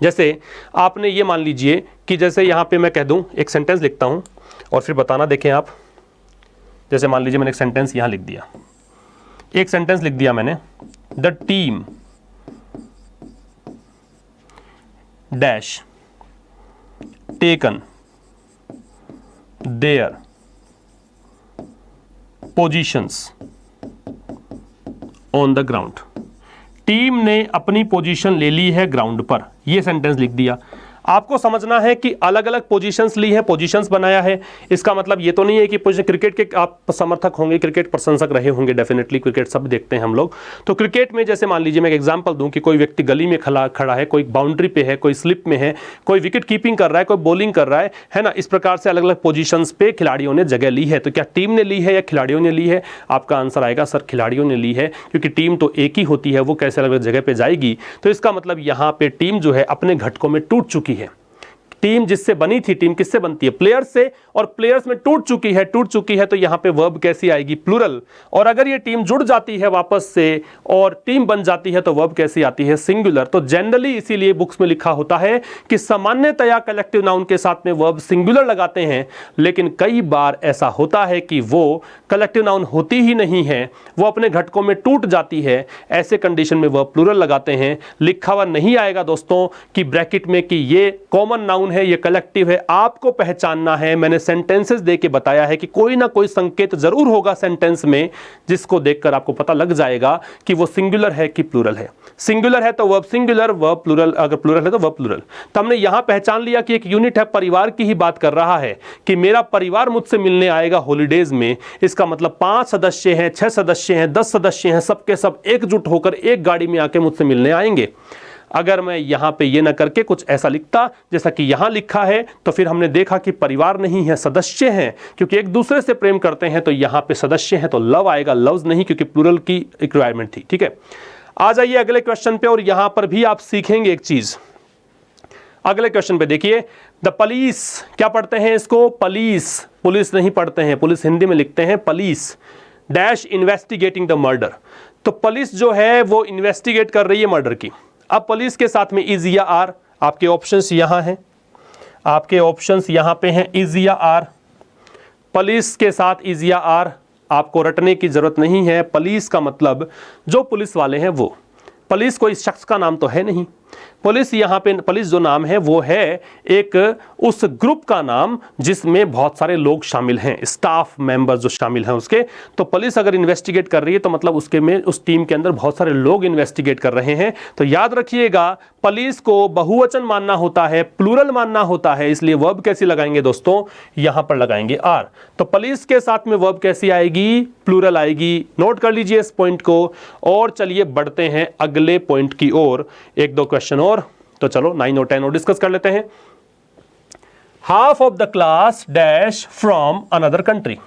जैसे आपने ये मान लीजिए कि जैसे यहां पे मैं कह दूं, एक सेंटेंस लिखता हूं और फिर बताना, देखें आप। जैसे मान लीजिए मैंने एक सेंटेंस यहां लिख दिया, एक सेंटेंस लिख दिया मैंने, the team dash taken their positions on the ground. Team ने अपनी पोजीशन ले ली है ग्राउंड पर, यह सेंटेंस लिख दिया। आपको समझना है कि अलग अलग पोजीशंस ली है, पोजीशंस बनाया है। इसका मतलब ये तो नहीं है कि क्रिकेट के आप समर्थक होंगे, क्रिकेट प्रशंसक रहे होंगे, डेफिनेटली क्रिकेट सब देखते हैं हम लोग। तो क्रिकेट में जैसे मान लीजिए मैं एक एग्जांपल दूं कि कोई व्यक्ति गली में खड़ा है, कोई बाउंड्री पे है, कोई स्लिप में है, कोई विकेट कीपिंग कर रहा है, कोई बॉलिंग कर रहा है ना। इस प्रकार से अलग अलग पोजीशंस पे खिलाड़ियों ने जगह ली है। तो क्या टीम ने ली है या खिलाड़ियों ने ली है? आपका आंसर आएगा सर खिलाड़ियों ने ली है, क्योंकि टीम तो एक ही होती है, वो कैसे अलग अलग जगह पे जाएगी। तो इसका मतलब यहाँ पे टीम जो है अपने घटकों में टूट चुकी है। टीम जिससे बनी थी, टीम किससे बनती है? प्लेयर्स से, और प्लेयर्स में टूट चुकी है, तो यहां पे वर्ब कैसी आएगी? प्लूरल। और अगर ये टीम जुड़ जाती है वापस से और टीम बन जाती है तो वर्ब कैसी आती है? सिंगुलर। तो जनरली इसीलिए बुक्स में लिखा होता है कि सामान्यतया कलेक्टिव नाउन के साथ में वर्ब सिंगुलर लगाते हैं, लेकिन कई बार ऐसा होता है कि वो कलेक्टिव नाउन होती ही नहीं है, वो अपने घटकों में टूट जाती है। ऐसे कंडीशन में वर्ब प्लूरल लगाते हैं। लिखा हुआ नहीं आएगा दोस्तों कि ब्रैकेट में कि ये कॉमन नाउन है, ये कलेक्टिव है। आपको पहचानना है। मैंने सेंटेंसेस देके बताया है कि कोई ना कोई संकेत जरूर होगा सेंटेंस में, जिसको देखकर आपको पता लग जाएगा कि वो सिंगुलर है कि प्लूरल है। सिंगुलर है तो वर्ब सिंगुलर, वर्ब प्लूरल, अगर प्लूरल है तो वर्ब प्लूरल। तो हमने यहां पहचान लिया कि एक यूनिट है, परिवार की ही बात कर रहा है कि मेरा परिवार मुझसे मिलने आएगा हॉलीडेज में। इसका मतलब 5 सदस्य हैं, 6 सदस्य हैं, 10 सदस्य हैं, सबके सब एकजुट होकर एक गाड़ी में आके मुझसे मिलने आएंगे। अगर मैं यहां पे ये ना करके कुछ ऐसा लिखता जैसा कि यहां लिखा है, तो फिर हमने देखा कि परिवार नहीं है, सदस्य हैं, क्योंकि एक दूसरे से प्रेम करते हैं। तो यहां पे सदस्य हैं तो लव आएगा, लव्स नहीं, क्योंकि प्लूरल की रिक्वायरमेंट थी। ठीक है, आ जाइए अगले क्वेश्चन पे, और यहां पर भी आप सीखेंगे एक चीज। अगले क्वेश्चन पे देखिए, द पुलिस, क्या पढ़ते हैं इसको? पुलिस, पुलिस नहीं पढ़ते हैं, पुलिस हिंदी में लिखते हैं police dash investigating the murder. तो पुलिस जो है वो इन्वेस्टिगेट कर रही है मर्डर की। अब पुलिस के साथ में इज या आर, आपके ऑप्शंस यहां हैं, आपके ऑप्शंस यहां पे हैं, इज या आर। पुलिस के साथ इज या आर आपको रटने की जरूरत नहीं है। पुलिस का मतलब जो पुलिस वाले हैं वो, पुलिस कोई शख्स का नाम तो है नहीं। पुलिस यहाँ पे, पुलिस जो नाम है वो है एक उस ग्रुप का नाम जिसमें बहुत सारे लोग शामिल हैं, स्टाफ मेंबर्स जो शामिल हैं उसके। तो पुलिस अगर इन्वेस्टिगेट कर रही है तो मतलब उसके में, उस टीम के अंदर बहुत सारे लोग इन्वेस्टिगेट कर रहे हैं। तो याद रखिएगा पुलिस को बहुवचन मानना होता है, प्लूरल मानना होता है, इसलिए वर्ब कैसी लगाएंगे दोस्तों? यहां पर लगाएंगे आर। तो पुलिस के साथ में वर्ब कैसी आएगी? प्लूरल आएगी। नोट कर लीजिए इस पॉइंट को। और चलिए बढ़ते हैं अगले पॉइंट की ओर, एक दो क्वेश्चन और। तो चलो 9 और 10 और डिस्कस कर लेते हैं। Half of the class dash from another country.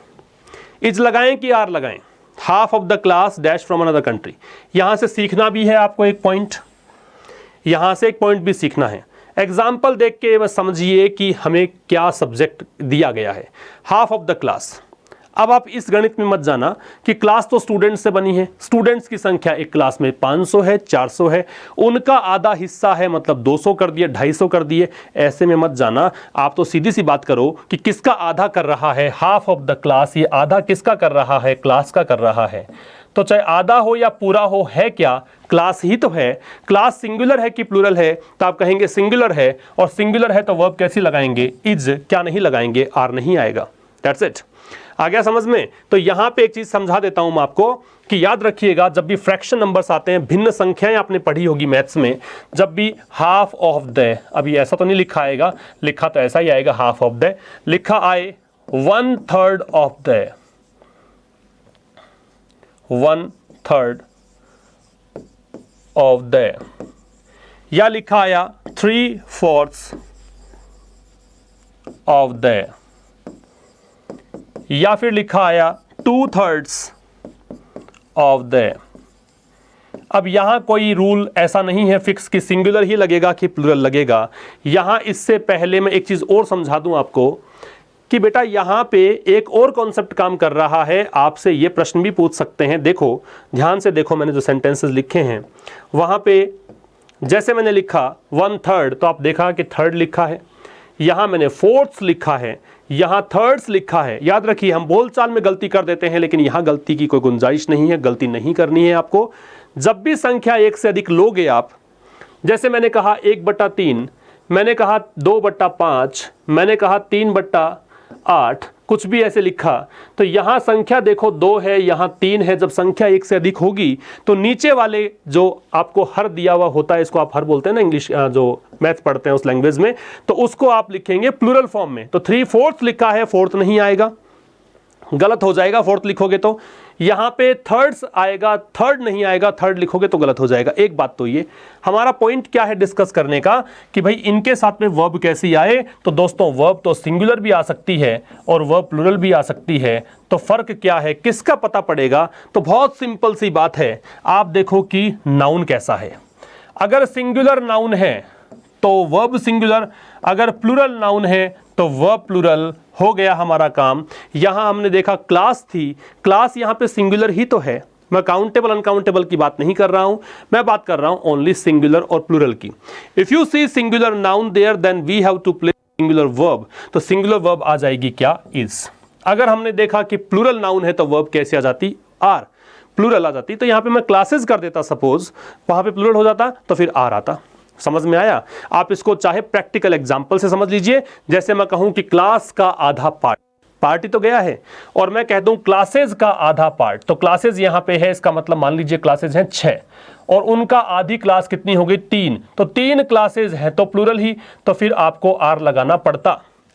Is लगाएं कि आर लगाएं? Half of the class dash from another country. यहां से सीखना भी है आपको एक पॉइंट, यहां से एक पॉइंट भी सीखना है। एग्जाम्पल देख के बस समझिए कि हमें क्या सब्जेक्ट दिया गया है। Half of the class. अब आप इस गणित में मत जाना कि क्लास तो स्टूडेंट्स से बनी है, स्टूडेंट्स की संख्या एक क्लास में 500 है, 400 है, उनका आधा हिस्सा है, मतलब 200 कर दिए, 250 कर दिए, ऐसे में मत जाना। आप तो सीधी सी बात करो कि किसका आधा कर रहा है? Half of the class. ये आधा किसका कर रहा है? क्लास का कर रहा है। तो चाहे आधा हो या पूरा हो, है क्या? क्लास ही तो है। क्लास सिंगुलर है कि प्लूरल है? तो आप कहेंगे सिंगुलर है, और सिंगुलर है तो वर्ब कैसी लगाएंगे? इज, क्या नहीं लगाएंगे? आर नहीं आएगा। That's it. आ गया समझ में? तो यहां पे एक चीज समझा देता हूं मैं आपको कि याद रखिएगा, जब भी फ्रैक्शन नंबर्स आते हैं, भिन्न संख्याएं आपने पढ़ी होगी मैथ्स में, जब भी हाफ ऑफ द, अभी ऐसा तो नहीं लिखा आएगा, लिखा तो ऐसा ही आएगा हाफ ऑफ द, लिखा आए 1/3 ऑफ द, 1/3 ऑफ द, या लिखा आया 3/4 ऑफ द, या फिर लिखा आया 2/3 ऑफ द। अब यहां कोई रूल ऐसा नहीं है फिक्स कि सिंगुलर ही लगेगा कि प्लूरल लगेगा। यहां इससे पहले मैं एक चीज और समझा दूं आपको कि बेटा यहां पे एक और कॉन्सेप्ट काम कर रहा है। आपसे ये प्रश्न भी पूछ सकते हैं, देखो ध्यान से देखो, मैंने जो सेंटेंसेस लिखे हैं वहां पे जैसे मैंने लिखा 1/3, तो आप देखा कि थर्ड लिखा है, यहां मैंने फोर्थ्स लिखा है, यहां थर्ड्स लिखा है। याद रखिए हम बोलचाल में गलती कर देते हैं, लेकिन यहां गलती की कोई गुंजाइश नहीं है, गलती नहीं करनी है आपको। जब भी संख्या एक से अधिक लोगे आप, जैसे मैंने कहा 1/3, मैंने कहा 2/5, मैंने कहा 3/8, कुछ भी ऐसे लिखा, तो यहां संख्या देखो 2 है, यहां 3 है। जब संख्या एक से अधिक होगी तो नीचे वाले जो आपको हर दिया हुआ होता है, इसको आप हर बोलते हैं ना इंग्लिश जो मैथ पढ़ते हैं उस लैंग्वेज में, तो उसको आप लिखेंगे प्लूरल फॉर्म में। तो 3/4 लिखा है, फोर्थ नहीं आएगा, गलत हो जाएगा फोर्थ लिखोगे तो। यहां पे थर्ड्स आएगा, थर्ड नहीं आएगा, थर्ड लिखोगे तो गलत हो जाएगा। एक बात तो ये हमारा पॉइंट क्या है डिस्कस करने का कि भाई इनके साथ में वर्ब कैसे आए। तो दोस्तों वर्ब तो सिंगुलर भी आ सकती है और वर्ब प्लूरल भी आ सकती है, तो फर्क क्या है, किसका पता पड़ेगा। तो बहुत सिंपल सी बात है, आप देखो कि नाउन कैसा है। अगर सिंगुलर नाउन है तो वर्ब सिंगुलर, अगर प्लूरल नाउन है तो वर्ब प्लूरल। हो गया हमारा काम। यहां हमने देखा क्लास थी, क्लास यहां पे सिंगुलर ही तो है। मैं काउंटेबल अनकाउंटेबल की बात नहीं कर रहा हूं, मैं बात कर रहा हूं ओनली सिंगुलर और प्लूरल की। If you see singular noun there then we have to place singular verb. तो सिंगुलर वर्ब आ जाएगी क्या, इज। अगर हमने देखा कि प्लूरल नाउन है तो वर्ब कैसे आ जाती, आर, प्लूरल आ जाती। तो यहां पे मैं क्लासेस कर देता सपोज, वहां पे प्लूरल हो जाता तो फिर आर आता। समझ में आया। आप इसको चाहे प्रैक्टिकल एग्जांपल से समझ लीजिए, जैसे मैं कहूं कि क्लास का आधा पार्ट, पार्टी तो गया है, और मैं कह दूं क्लासेस का आधा पार्ट, तो क्लासेस यहां पे है, इसका मतलब मान लीजिए क्लासेस हैं 6 और उनका आधी क्लास कितनी हो गई 3, तो 3 क्लासेस हैं तो प्लूरल ही, तो फिर आपको आर लगाना पड़ता।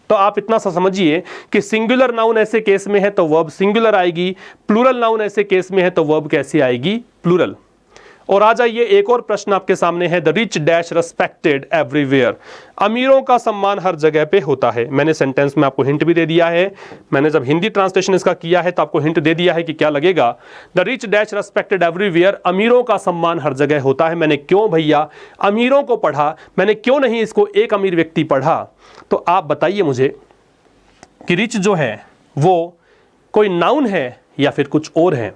तो आप इतना सा समझिए कि सिंगुलर नाउन ऐसे केस में है तो वर्ब सिंगुलर आएगी, प्लूरल नाउन ऐसे केस में है तो वर्ब कैसे आएगी, प्लूरल। और आ जाइए, एक और प्रश्न आपके सामने है, the rich dash respected everywhere. अमीरों का सम्मान हर जगह पे होता है। मैंने सेंटेंस में आपको हिंट भी दे दिया है, मैंने जब हिंदी ट्रांसलेशन इसका किया है तो आपको हिंट दे दिया है कि क्या लगेगा। The rich dash respected everywhere, अमीरों का सम्मान हर जगह होता है। मैंने क्यों भैया अमीरों को पढ़ा, मैंने क्यों नहीं इसको एक अमीर व्यक्ति पढ़ा। तो आप बताइए मुझे कि रिच जो है वो कोई नाउन है या फिर कुछ और है।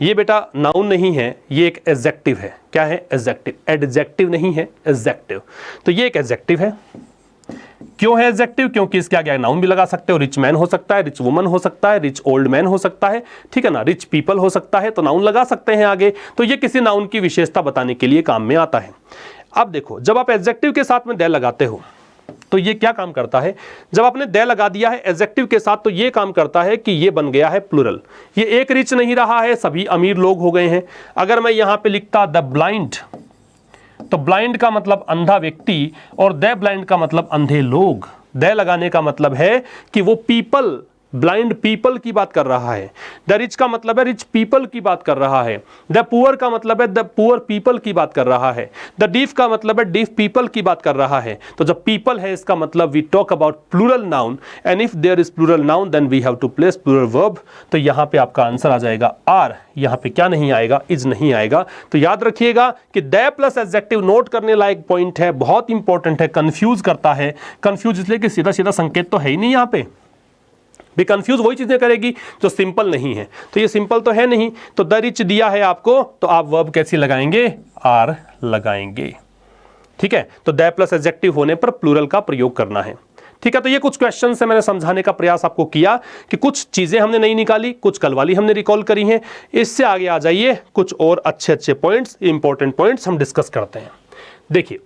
ये बेटा नाउन नहीं है, ये एक एडजेक्टिव है। क्या है, एडजेक्टिव, एडजेक्टिव नहीं है, एडजेक्टिव। तो ये एक एडजेक्टिव है। क्यों है एडजेक्टिव, क्योंकि इसके आगे नाउन भी लगा सकते हो, रिच मैन हो सकता है, रिच वुमन हो सकता है, रिच ओल्ड मैन हो सकता है, ठीक है ना, रिच पीपल हो सकता है, तो नाउन लगा सकते हैं आगे। तो ये किसी नाउन की विशेषता बताने के लिए काम में आता है। अब देखो, जब आप एडजेक्टिव के साथ में दे लगाते हो तो ये क्या काम करता है, जब आपने दे लगा दिया है एडजेक्टिव के साथ तो ये काम करता है कि ये बन गया है प्लूरल। ये एक रिच नहीं रहा है, सभी अमीर लोग हो गए हैं। अगर मैं यहां पे लिखता द ब्लाइंड, तो ब्लाइंड का मतलब अंधा व्यक्ति और द ब्लाइंड का मतलब अंधे लोग। द लगाने का मतलब है कि वो पीपल, ब्लाइंड पीपल की बात कर रहा है। द रिच का मतलब है रिच पीपल की बात कर रहा है। द पुअर का मतलब है द पुअर पीपल की बात कर रहा है। द डीफ का मतलब है डीफ पीपल की बात कर रहा है। तो जब पीपल है इसका मतलब we talk about plural noun, and if there is plural noun then we have to place plural verb. तो यहां पे आपका आंसर आ जाएगा आर। यहां पे क्या नहीं आएगा, इज नहीं आएगा। तो याद रखिएगा कि द प्लस एडजेक्टिव नोट करने लायक पॉइंट है, बहुत इंपॉर्टेंट है, कंफ्यूज करता है। कंफ्यूज इसलिए कि सीधा सीधा संकेत तो है ही नहीं यहां पे, भी कंफ्यूज वही चीजें करेगी जो सिंपल नहीं है। तो ये सिंपल तो है नहीं, तो द रिच दिया है आपको, तो आप वर्ब कैसी लगाएंगे, आर लगाएंगे। ठीक है, तो द प्लस एडजेक्टिव होने पर प्लूरल का प्रयोग करना है। ठीक है, तो ये कुछ क्वेश्चन से मैंने समझाने का प्रयास आपको किया कि कुछ चीजें हमने नहीं निकाली, कुछ कल वाली हमने रिकॉल करी हैं। इससे आगे आ जाइए, कुछ और अच्छे अच्छे पॉइंट्स, इंपॉर्टेंट पॉइंट्स हम डिस्कस करते हैं। देखिए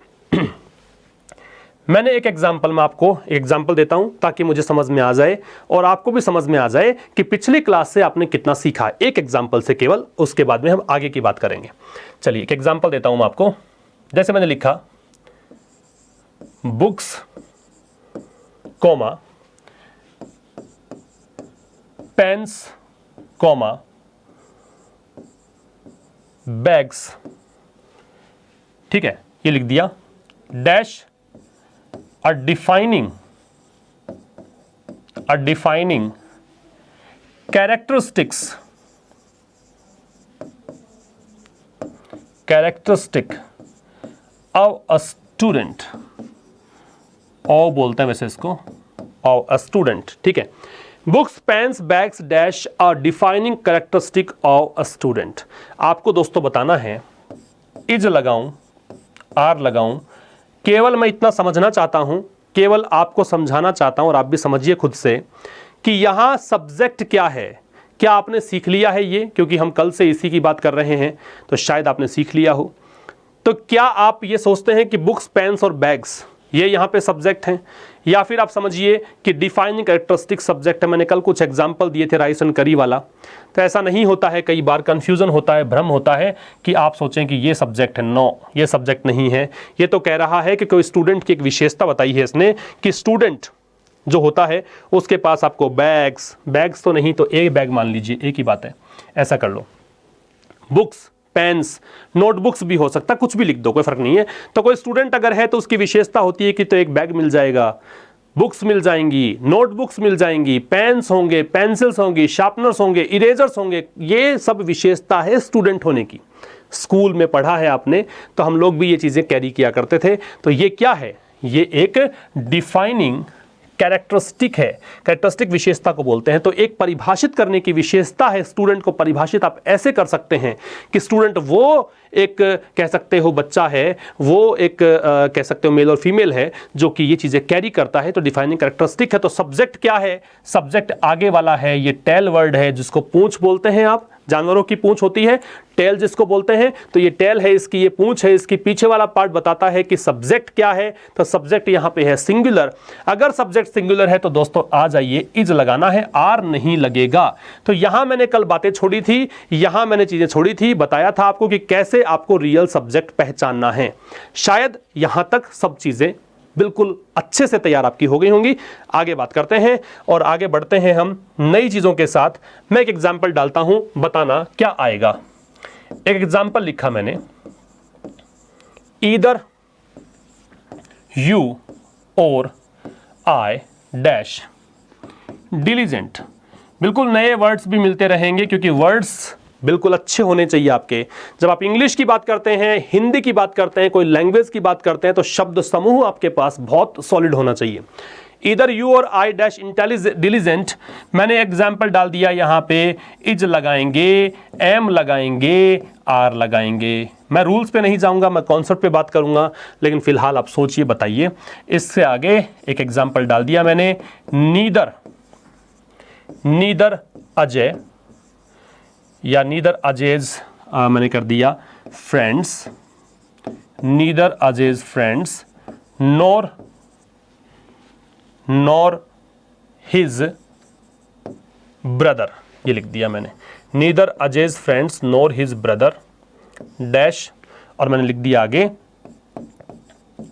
मैंने एक एग्जाम्पल में आपको एग्जाम्पल देता हूं ताकि मुझे समझ में आ जाए और आपको भी समझ में आ जाए कि पिछली क्लास से आपने कितना सीखा। एक एग्जाम्पल से केवल, उसके बाद में हम आगे की बात करेंगे। चलिए एक एग्जाम्पल देता हूं मैं आपको। जैसे मैंने लिखा books comma pens comma bags, ठीक है, ये लिख दिया, dash are defining characteristic of a student, और बोलते हैं वैसे इसको ऑफ अ स्टूडेंट। ठीक है, books pens bags dash are defining characteristic of a student. आपको दोस्तों बताना है, इज लगाऊं आर लगाऊं, केवल मैं इतना समझना चाहता हूं, केवल आपको समझाना चाहता हूं और आप भी समझिए खुद से कि यहां सब्जेक्ट क्या है। क्या आपने सीख लिया है ये, क्योंकि हम कल से इसी की बात कर रहे हैं तो शायद आपने सीख लिया हो। तो क्या आप ये सोचते हैं कि बुक्स पेन्स और बैग्स ये यहाँ पे सब्जेक्ट हैं, या फिर आप समझिए कि डिफाइनिंग कैरेक्टरिस्टिक सब्जेक्ट है। मैंने कल कुछ एग्जांपल दिए थे राइस एंड करी वाला, तो ऐसा नहीं होता है, कई बार कंफ्यूजन होता है, भ्रम होता है कि आप सोचें कि ये सब्जेक्ट है। नो, ये सब्जेक्ट नहीं है। ये तो कह रहा है कि कोई स्टूडेंट की एक विशेषता बताई है इसने कि स्टूडेंट जो होता है उसके पास आपको बैग्स तो नहीं तो एक बैग मान लीजिए, एक ही बात है, ऐसा कर लो। बुक्स, पेन्स, नोटबुक्स भी हो सकता है, कुछ भी लिख दो, कोई फर्क नहीं है। तो कोई स्टूडेंट अगर है तो उसकी विशेषता होती है कि तो एक बैग मिल जाएगा, बुक्स मिल जाएंगी, नोटबुक्स मिल जाएंगी, पेन्स होंगे, पेंसिल्स होंगी, शार्पनर्स होंगे, इरेजर्स होंगे। ये सब विशेषता है स्टूडेंट होने की। स्कूल में पढ़ा है आपने, तो हम लोग भी ये चीज़ें कैरी किया करते थे। तो ये क्या है? ये एक डिफाइनिंग कैरेक्टरिस्टिक है, कैरेक्टरिस्टिक विशेषता को बोलते हैं। तो एक परिभाषित करने की विशेषता है। स्टूडेंट को परिभाषित आप ऐसे कर सकते हैं कि स्टूडेंट वो एक कह सकते हो बच्चा है, वो एक कह सकते हो मेल और फीमेल है जो कि ये चीज़ें कैरी करता है। तो डिफाइनिंग कैरेक्टरिस्टिक है। तो सब्जेक्ट क्या है? सब्जेक्ट आगे वाला है, ये टेल वर्ड है जिसको पूंछ बोलते हैं। आप जानवरों की पूंछ होती है टेल जिसको बोलते हैं, तो ये टेल है, इसकी ये पूंछ है, इसकी पीछे वाला पार्ट बताता है कि सब्जेक्ट क्या है। तो सब्जेक्ट यहां पे है सिंगुलर। अगर सब्जेक्ट सिंगुलर है तो दोस्तों आ जाइए, इज लगाना है, आर नहीं लगेगा। तो यहां मैंने कल बातें छोड़ी थी, यहां मैंने चीजें छोड़ी थी, बताया था आपको कि कैसे आपको रियल सब्जेक्ट पहचानना है। शायद यहां तक सब चीजें बिल्कुल अच्छे से तैयार आपकी हो गई होंगी। आगे बात करते हैं और आगे बढ़ते हैं हम नई चीज़ों के साथ। मैं एक एग्जाम्पल डालता हूं, बताना क्या आएगा। एक एग्जाम्पल लिखा मैंने, ईदर यू और आई डैश डिलीजेंट। बिल्कुल नए वर्ड्स भी मिलते रहेंगे क्योंकि वर्ड्स बिल्कुल अच्छे होने चाहिए आपके। जब आप इंग्लिश की बात करते हैं, हिंदी की बात करते हैं, कोई लैंग्वेज की बात करते हैं, तो शब्द समूह आपके पास बहुत सॉलिड होना चाहिए। इधर यू और आई डैश डिलीजेंट, मैंने एग्जाम्पल डाल दिया यहाँ पे, इज लगाएंगे, एम लगाएंगे, आर लगाएंगे। मैं रूल्स पे नहीं जाऊँगा, मैं कॉन्सेप्ट पे बात करूँगा, लेकिन फिलहाल आप सोचिए, बताइए। इससे आगे एक एग्जाम्पल डाल दिया मैंने, नीदर अजय या नीदर अजयज मैंने कर दिया friends, neither Ajay's friends nor his brother, ये लिख दिया मैंने, neither Ajay's friends nor his brother dash, और मैंने लिख दिया आगे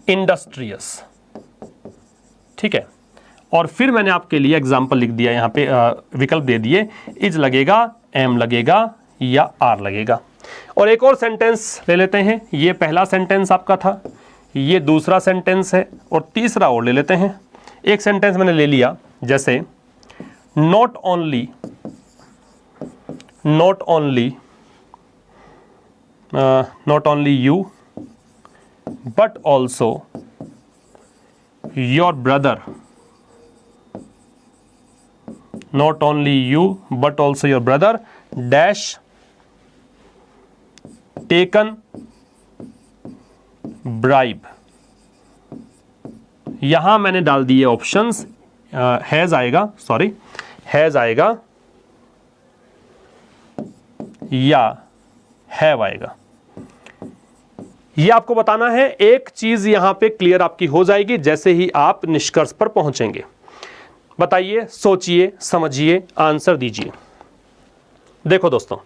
इंडस्ट्रियस। ठीक है, और फिर मैंने आपके लिए एग्जाम्पल लिख दिया, यहाँ पे विकल्प दे दिए, इज लगेगा, एम लगेगा या आर लगेगा। और एक और सेंटेंस ले लेते हैं, ये पहला सेंटेंस आपका था, ये दूसरा सेंटेंस है, और तीसरा और ले लेते हैं। एक सेंटेंस मैंने ले लिया, जैसे not only you but also your brother, not only you but also your brother dash taken bribe। यहां मैंने डाल दिए ऑप्शंस, हैज आएगा, सॉरी हैज आएगा या हैव आएगा। ये आपको बताना है। एक चीज यहां पे क्लियर आपकी हो जाएगी जैसे ही आप निष्कर्ष पर पहुंचेंगे। बताइए, सोचिए, समझिए, आंसर दीजिए। देखो दोस्तों,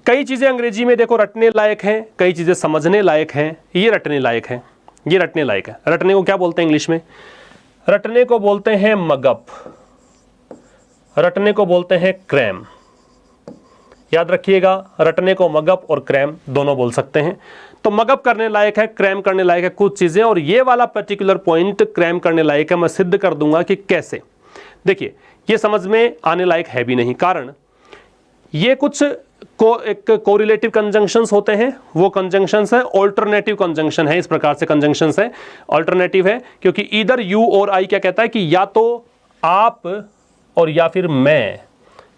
कई चीजें अंग्रेजी में देखो रटने लायक हैं, कई चीजें समझने लायक हैं। ये रटने लायक है, ये रटने लायक है। रटने को क्या बोलते हैं इंग्लिश में? रटने को बोलते हैं मगअप, रटने को बोलते हैं क्रैम। याद रखिएगा, रटने को मगअप और क्रैम दोनों बोल सकते हैं। तो मगअप करने लायक है, क्रैम करने लायक है कुछ चीजें, और ये वाला पर्टिकुलर पॉइंट क्रैम करने लायक है। मैं सिद्ध कर दूंगा कि कैसे। देखिए, ये समझ में आने लायक है भी नहीं, कारण ये कुछ एक कोरिलेटिव कंजंक्शंस होते हैं, वो कंजंक्शंस है। ऑल्टरनेटिव कंजंक्शन है, इस प्रकार से कंजंक्शंस है। ऑल्टरनेटिव है क्योंकि इधर यू और आई क्या कहता है कि या तो आप और या फिर मैं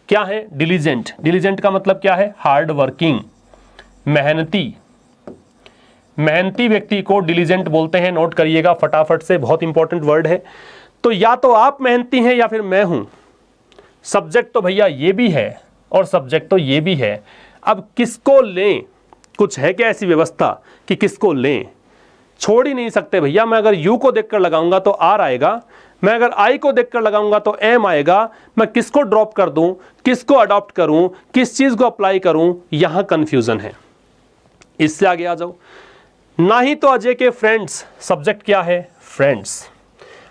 क्या है, डिलीजेंट। डिलीजेंट का मतलब क्या है, हार्ड वर्किंग, मेहनती। मेहनती व्यक्ति को डिलीजेंट बोलते हैं, नोट करिएगा फटाफट से, बहुत इंपॉर्टेंट वर्ड है। तो या तो आप मेहनती हैं या फिर मैं हूं। सब्जेक्ट तो भैया ये भी है और सब्जेक्ट तो ये भी है। अब किसको लें, कुछ है क्या ऐसी व्यवस्था कि किसको लें? छोड़ ही नहीं सकते भैया। मैं अगर यू को देखकर लगाऊंगा तो आर आएगा, मैं अगर आई को देखकर लगाऊंगा तो एम आएगा। मैं किसको ड्रॉप कर दूं, किसको अडॉप्ट करूं, किस चीज को अप्लाई करूं, यहां कंफ्यूजन है। इससे आगे आ जाओ। ना ही तो अजय के फ्रेंड्स, सब्जेक्ट क्या है, फ्रेंड्स,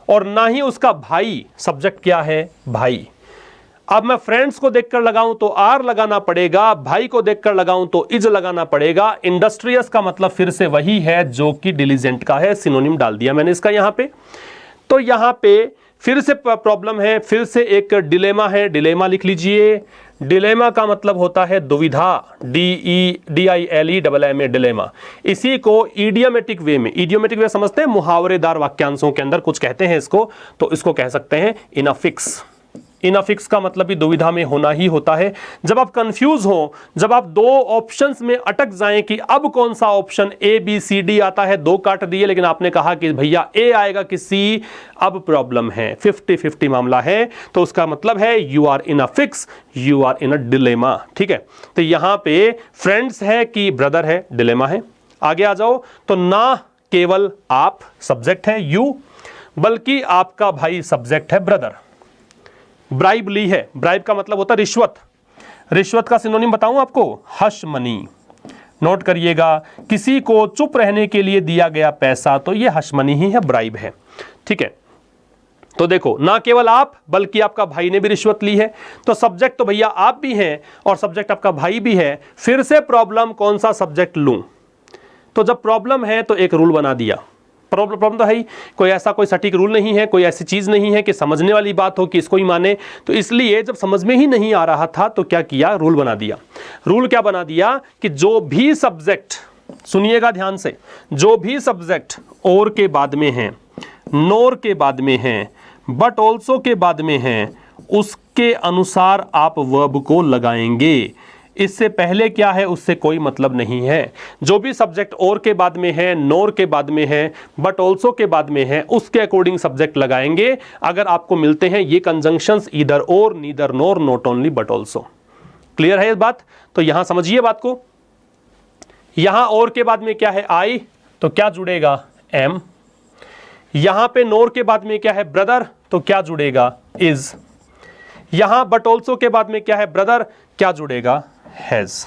और ना ही उसका भाई, सब्जेक्ट क्या है, भाई। अब मैं फ्रेंड्स को देखकर लगाऊं तो आर लगाना पड़ेगा, भाई को देखकर लगाऊं तो इज लगाना पड़ेगा। इंडस्ट्रियस का मतलब फिर से वही है जो कि डिलीजेंट का है, सिनोनिम डाल दिया मैंने इसका यहां पे। तो यहां पे फिर से प्रॉब्लम है, फिर से एक डिलेमा है, डिलेमा लिख लीजिए। डिलेमा का मतलब होता है दुविधा, DILEMA, डिलेमा। इसी को इडियोमेटिक वे में, इडियोमेटिक वे समझते हैं, मुहावरेदार वाक्यांशों के अंदर कुछ कहते हैं इसको, तो इसको कह सकते हैं इनअफिक्स। इनअफिक्स का मतलब भी दुविधा में होना ही होता है। जब आप कंफ्यूज हो, जब आप दो ऑप्शंस में अटक जाएं कि अब कौन सा option A B C D आता है, दो काट दिए लेकिन आपने कहा कि भैया ए आएगा कि सी, अब प्रॉब्लम है, 50-50 मामला है। तो उसका मतलब है you are in a fix, you are in a dilemma. ठीक है, तो यहां पे फ्रेंड्स है कि ब्रदर है, डिलेमा है। आगे आ जाओ। तो ना केवल आप सब्जेक्ट है यू, बल्कि आपका भाई सब्जेक्ट है ब्रदर। ब्राइब ली है, ब्राइब का मतलब होता है रिश्वत। रिश्वत का सिनोनिम बताऊं आपको, हश मनी। नोट करिएगा, किसी को चुप रहने के लिए दिया गया पैसा तो ये हश मनी ही है, ब्राइब है। ठीक है, तो देखो, ना केवल आप बल्कि आपका भाई ने भी रिश्वत ली है। तो सब्जेक्ट तो भैया आप भी हैं और सब्जेक्ट आपका भाई भी है। फिर से प्रॉब्लम, कौन सा सब्जेक्ट लूं? तो जब प्रॉब्लम है तो एक रूल बना दिया। प्रॉब्लम तो है ही, कोई ऐसा कोई सटीक रूल नहीं है, कोई ऐसी चीज नहीं है कि समझने वाली बात हो कि इसको ही माने। तो इसलिए जब समझ में ही नहीं आ रहा था तो क्या किया, रूल बना दिया। रूल क्या बना दिया कि जो भी सब्जेक्ट, सुनिएगा ध्यान से, जो भी सब्जेक्ट और के बाद में है, नोर के बाद में है, बट ऑल्सो के बाद में है, उसके अनुसार आप वर्ब को लगाएंगे। इससे पहले क्या है उससे कोई मतलब नहीं है। जो भी सब्जेक्ट और के बाद में है, नोर के बाद में है, बट ऑल्सो के बाद में है, उसके अकॉर्डिंग सब्जेक्ट लगाएंगे। अगर आपको मिलते हैं ये कंजंक्शंस, ईदर और, neither NOR, not only but also. Clear है ये बात? तो यहां समझिए बात को। यहां और के बाद में क्या है, आई, तो क्या जुड़ेगा, एम। यहां पे नोर के बाद में क्या है, ब्रदर, तो क्या जुड़ेगा, इज। यहां बट ऑल्सो के बाद में क्या है, ब्रदर, क्या जुड़ेगा, हैज।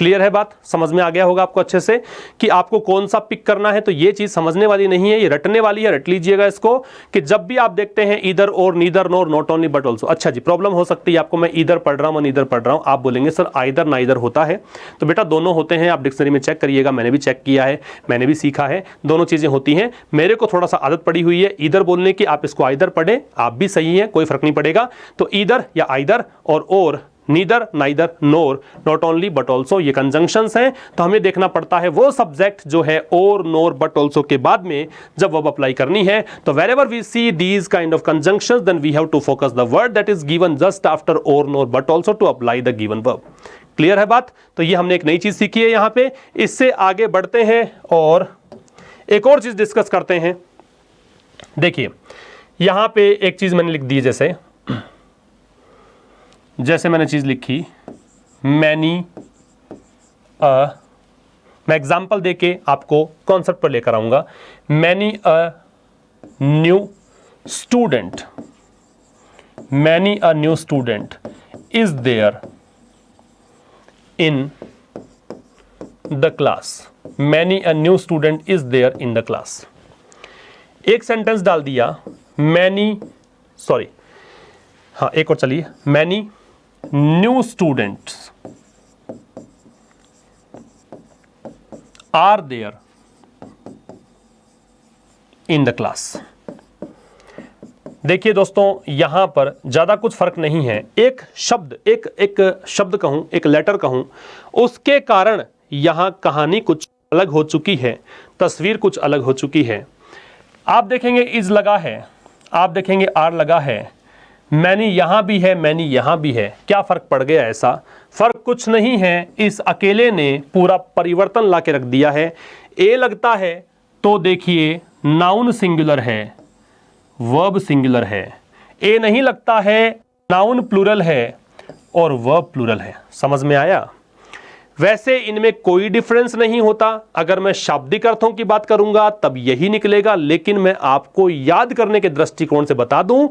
क्लियर है बात? समझ में आ गया होगा आपको अच्छे से कि आपको कौन सा पिक करना है। तो ये चीज समझने वाली नहीं है, ये रटने वाली है। रट लीजिएगा इसको कि जब भी आप देखते हैं ईदर और, neither NOR, not only but also. अच्छा जी, प्रॉब्लम हो सकती है आपको, मैं ईदर पढ़ रहा हूं, नीदर पढ़ रहा हूं, आप बोलेंगे सर आइदर नाइदर होता है। तो बेटा दोनों होते हैं, आप डिक्शनरी में चेक करिएगा, मैंने भी चेक किया है, मैंने भी सीखा है, दोनों चीजें होती हैं। मेरे को थोड़ा सा आदत पड़ी हुई है ईदर बोलने की, आप इसको आइदर पढ़े, आप भी सही है, कोई फर्क नहीं पड़ेगा। तो ईदर या आइदर और neither, neither, NOR, not only but also, ये कंजंक्शंस हैं। तो हमें देखना पड़ता है वो सब्जेक्ट जो है और, नोर, बट ऑल्सो के बाद में जब वर्ब अप्लाई करनी है। तो wherever we see these kind of conjunctions, then we have to focus the word that is given just after or, nor, but also to apply the given verb. Clear है बात? तो ये हमने एक नई चीज सीखी है यहां पे। इससे आगे बढ़ते हैं और एक और चीज डिस्कस करते हैं। देखिए यहां पे एक चीज मैंने लिख दी, जैसे मैंने चीज लिखी मैनी, मैं एग्जाम्पल देके आपको कॉन्सेप्ट पर लेकर आऊंगा। Many a new student, many a new student is there in the class, many a new student is there in the class. एक सेंटेंस डाल दिया, मैनी, सॉरी हाँ एक और चलिए, many new students are there in the class। देखिए दोस्तों, यहां पर ज्यादा कुछ फर्क नहीं है। एक शब्द एक शब्द कहूं, एक लेटर कहूं, उसके कारण यहां कहानी कुछ अलग हो चुकी है, तस्वीर कुछ अलग हो चुकी है। आप देखेंगे इज लगा है, आप देखेंगे आर लगा है, मैनी यहां भी है, मैनी यहां भी है। क्या फर्क पड़ गया? ऐसा फर्क कुछ नहीं है, इस अकेले ने पूरा परिवर्तन ला के रख दिया है। ए लगता है तो देखिए नाउन सिंगुलर है, वर्ब सिंगुलर है। ए नहीं लगता है, नाउन प्लूरल है और वर्ब प्लूरल है। समझ में आया? वैसे इनमें कोई डिफरेंस नहीं होता। अगर मैं शाब्दिक अर्थों की बात करूंगा तब यही निकलेगा, लेकिन मैं आपको याद करने के दृष्टिकोण से बता दूं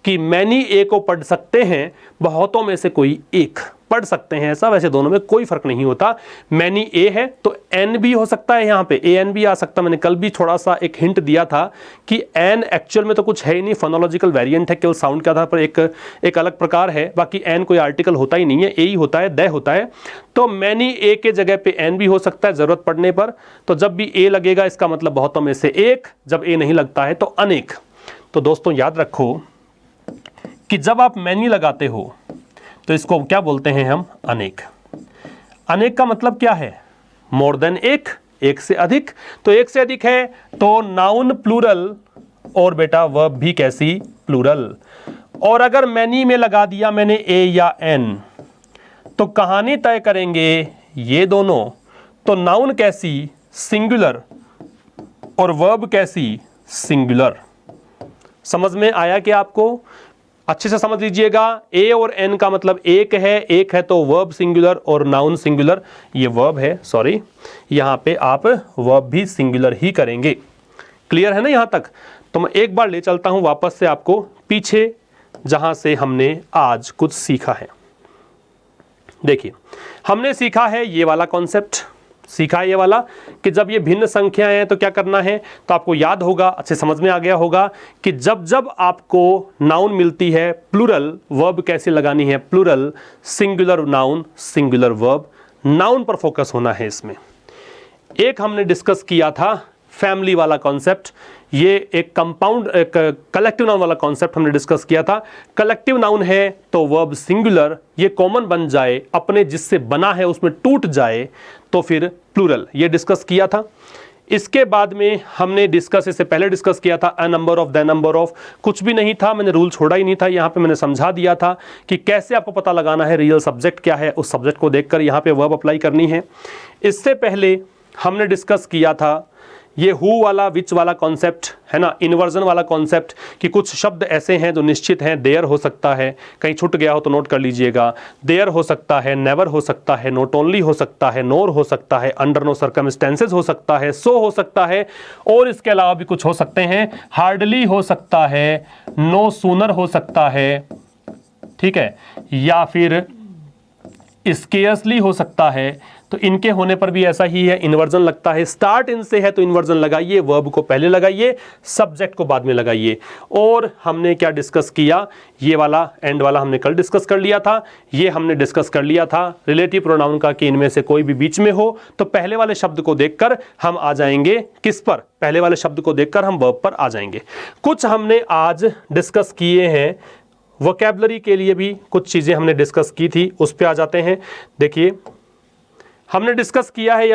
कि मैनी ए को पढ़ सकते हैं, बहुतों में से कोई एक पढ़ सकते हैं, ऐसा वैसे दोनों में कोई फर्क नहीं होता। मैनी ए है तो एन भी हो सकता है, यहाँ पे ए एन भी आ सकता। मैंने कल भी थोड़ा सा एक हिंट दिया था कि एन एक्चुअल में तो कुछ है ही नहीं, फोनोलॉजिकल वेरिएंट है, केवल साउंड के आधार पर एक अलग प्रकार है। बाकी एन कोई आर्टिकल होता ही नहीं है, ए ही होता है, द होता है। तो मैनी ए के जगह पे एन भी हो सकता है जरूरत पड़ने पर। तो जब भी ए लगेगा इसका मतलब बहुतों में से एक, जब ए नहीं लगता है तो अनेक। तो दोस्तों याद रखो कि जब आप मैनी लगाते हो तो इसको क्या बोलते हैं हम? अनेक। अनेक का मतलब क्या है? मोर देन एक, एक से अधिक। तो एक से अधिक है तो नाउन प्लूरल और बेटा वर्ब भी कैसी? प्लूरल। और अगर मैनी में लगा दिया मैंने ए या एन तो कहानी तय करेंगे ये दोनों। तो नाउन कैसी? सिंगुलर और वर्ब कैसी? सिंगुलर। समझ में आया कि आपको? अच्छे से समझ लीजिएगा, ए और एन का मतलब एक है तो वर्ब सिंगुलर और नाउन सिंगुलर। ये वर्ब है, सॉरी, यहां पे आप वर्ब भी सिंगुलर ही करेंगे। क्लियर है ना यहां तक? तो मैं एक बार ले चलता हूं वापस से आपको पीछे, जहां से हमने आज कुछ सीखा है। देखिए, हमने सीखा है ये वाला कॉन्सेप्ट, सीखा है ये वाला कि जब ये भिन्न संख्याएं हैं तो क्या करना है। तो आपको याद होगा, अच्छे समझ में आ गया होगा कि जब जब आपको नाउन मिलती है प्लूरल, वर्ब कैसे लगानी है? Plural, singular noun, singular verb. Noun पर फोकस होना है इसमें। एक हमने डिस्कस किया था फैमिली वाला कॉन्सेप्ट, ये एक कंपाउंड कलेक्टिव नाउन वाला कॉन्सेप्ट हमने डिस्कस किया था। कलेक्टिव नाउन है तो वर्ब सिंगुलर, ये कॉमन बन जाए, अपने जिससे बना है उसमें टूट जाए तो फिर प्लूरल, ये डिस्कस किया था। इसके बाद में हमने डिस्कस, इससे पहले डिस्कस किया था a number of, the number of. कुछ भी नहीं था, मैंने रूल छोड़ा ही नहीं था। यहाँ पे मैंने समझा दिया था कि कैसे आपको पता लगाना है रियल सब्जेक्ट क्या है, उस सब्जेक्ट को देखकर यहाँ पे वर्ब अप्लाई करनी है। इससे पहले हमने डिस्कस किया था ये हु वाला, विच वाला कॉन्सेप्ट है ना, इन्वर्जन वाला कॉन्सेप्ट, कि कुछ शब्द ऐसे हैं जो निश्चित हैं। देयर हो सकता है, कहीं छूट गया हो तो नोट कर लीजिएगा। देयर हो सकता है, नेवर हो सकता है, नॉट ओनली हो सकता है, नोर हो सकता है, अंडर नो सर्कमस्टेंसेस हो सकता है, सो हो सकता है, और इसके अलावा भी कुछ हो सकते हैं। हार्डली हो सकता है, नो सूनर हो सकता है, ठीक है, या फिर स्केर्सली हो सकता है। तो इनके होने पर भी ऐसा ही है, इन्वर्जन लगता है। स्टार्ट इनसे है तो इन्वर्जन लगाइए, वर्ब को पहले लगाइए, सब्जेक्ट को बाद में लगाइए। और हमने क्या डिस्कस किया? ये वाला एंड वाला हमने कल डिस्कस कर लिया था। ये हमने डिस्कस कर लिया था रिलेटिव प्रोनाउन का कि इनमें से कोई भी बीच में हो तो पहले वाले शब्द को देखकर हम आ जाएंगे किस पर? पहले वाले शब्द को देखकर हम वर्ब पर आ जाएंगे। कुछ हमने आज डिस्कस किए हैं, वोकैबुलरी के लिए भी कुछ चीजें हमने डिस्कस की थी, उस पे आ जाते हैं। देखिए, हमने डिस्कस किया है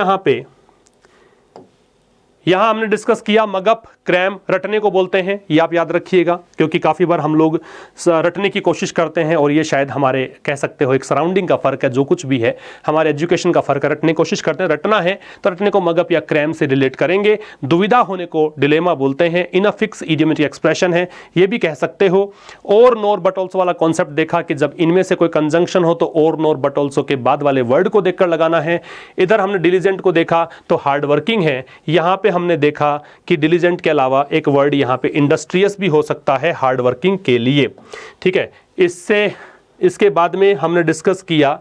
यहां हमने डिस्कस किया मगअप, क्रैम, रटने को बोलते हैं। ये आप याद रखिएगा क्योंकि काफ़ी बार हम लोग रटने की कोशिश करते हैं और ये शायद हमारे कह सकते हो एक सराउंडिंग का फ़र्क है, जो कुछ भी है हमारे एजुकेशन का फ़र्क है। रटने की कोशिश करते हैं, रटना है तो रटने को मगअप या क्रैम से रिलेट करेंगे। दुविधा होने को डिलेमा बोलते हैं। इन अ फिक्स इडियोमेटिक एक्सप्रेशन है, ये भी कह सकते हो। और नोर बट ऑल्सो वाला कॉन्सेप्ट देखा कि जब इनमें से कोई कंजंक्शन हो तो और नोर बट ऑल्सो के बाद वाले वर्ड को देखकर लगाना है। इधर हमने डिलीजेंट को देखा तो हार्ड वर्किंग है। यहाँ पे हमने देखा कि डिलीजेंट के अलावा एक वर्ड यहाँ पे इंडस्ट्रियस भी हो सकता है हार्ड वर्किंग के लिए, ठीक है। इसके बाद में हमने डिस्कस किया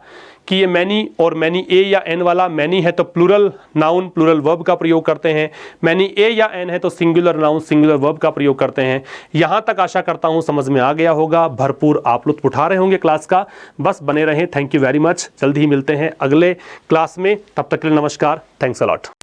कि ये मैनी और मैनी ए या एन वाला, मैनी है तो प्लूरल नाउन प्लूरल वर्ब का प्रयोग करते हैं, मैनी ए या एन है तो सिंगुलर नाउन सिंगुलर वर्ब का प्रयोग करते हैं। यहाँ तक आशा करता हूँ समझ में आ गया होगा, भरपूर आप लुत्फ उठा रहे होंगे क्लास का। बस बने रहें, थैंक यू वेरी मच। जल्दी ही मिलते हैं अगले क्लास में, तब तक के लिए नमस्कार, थैंक्स अ लॉट।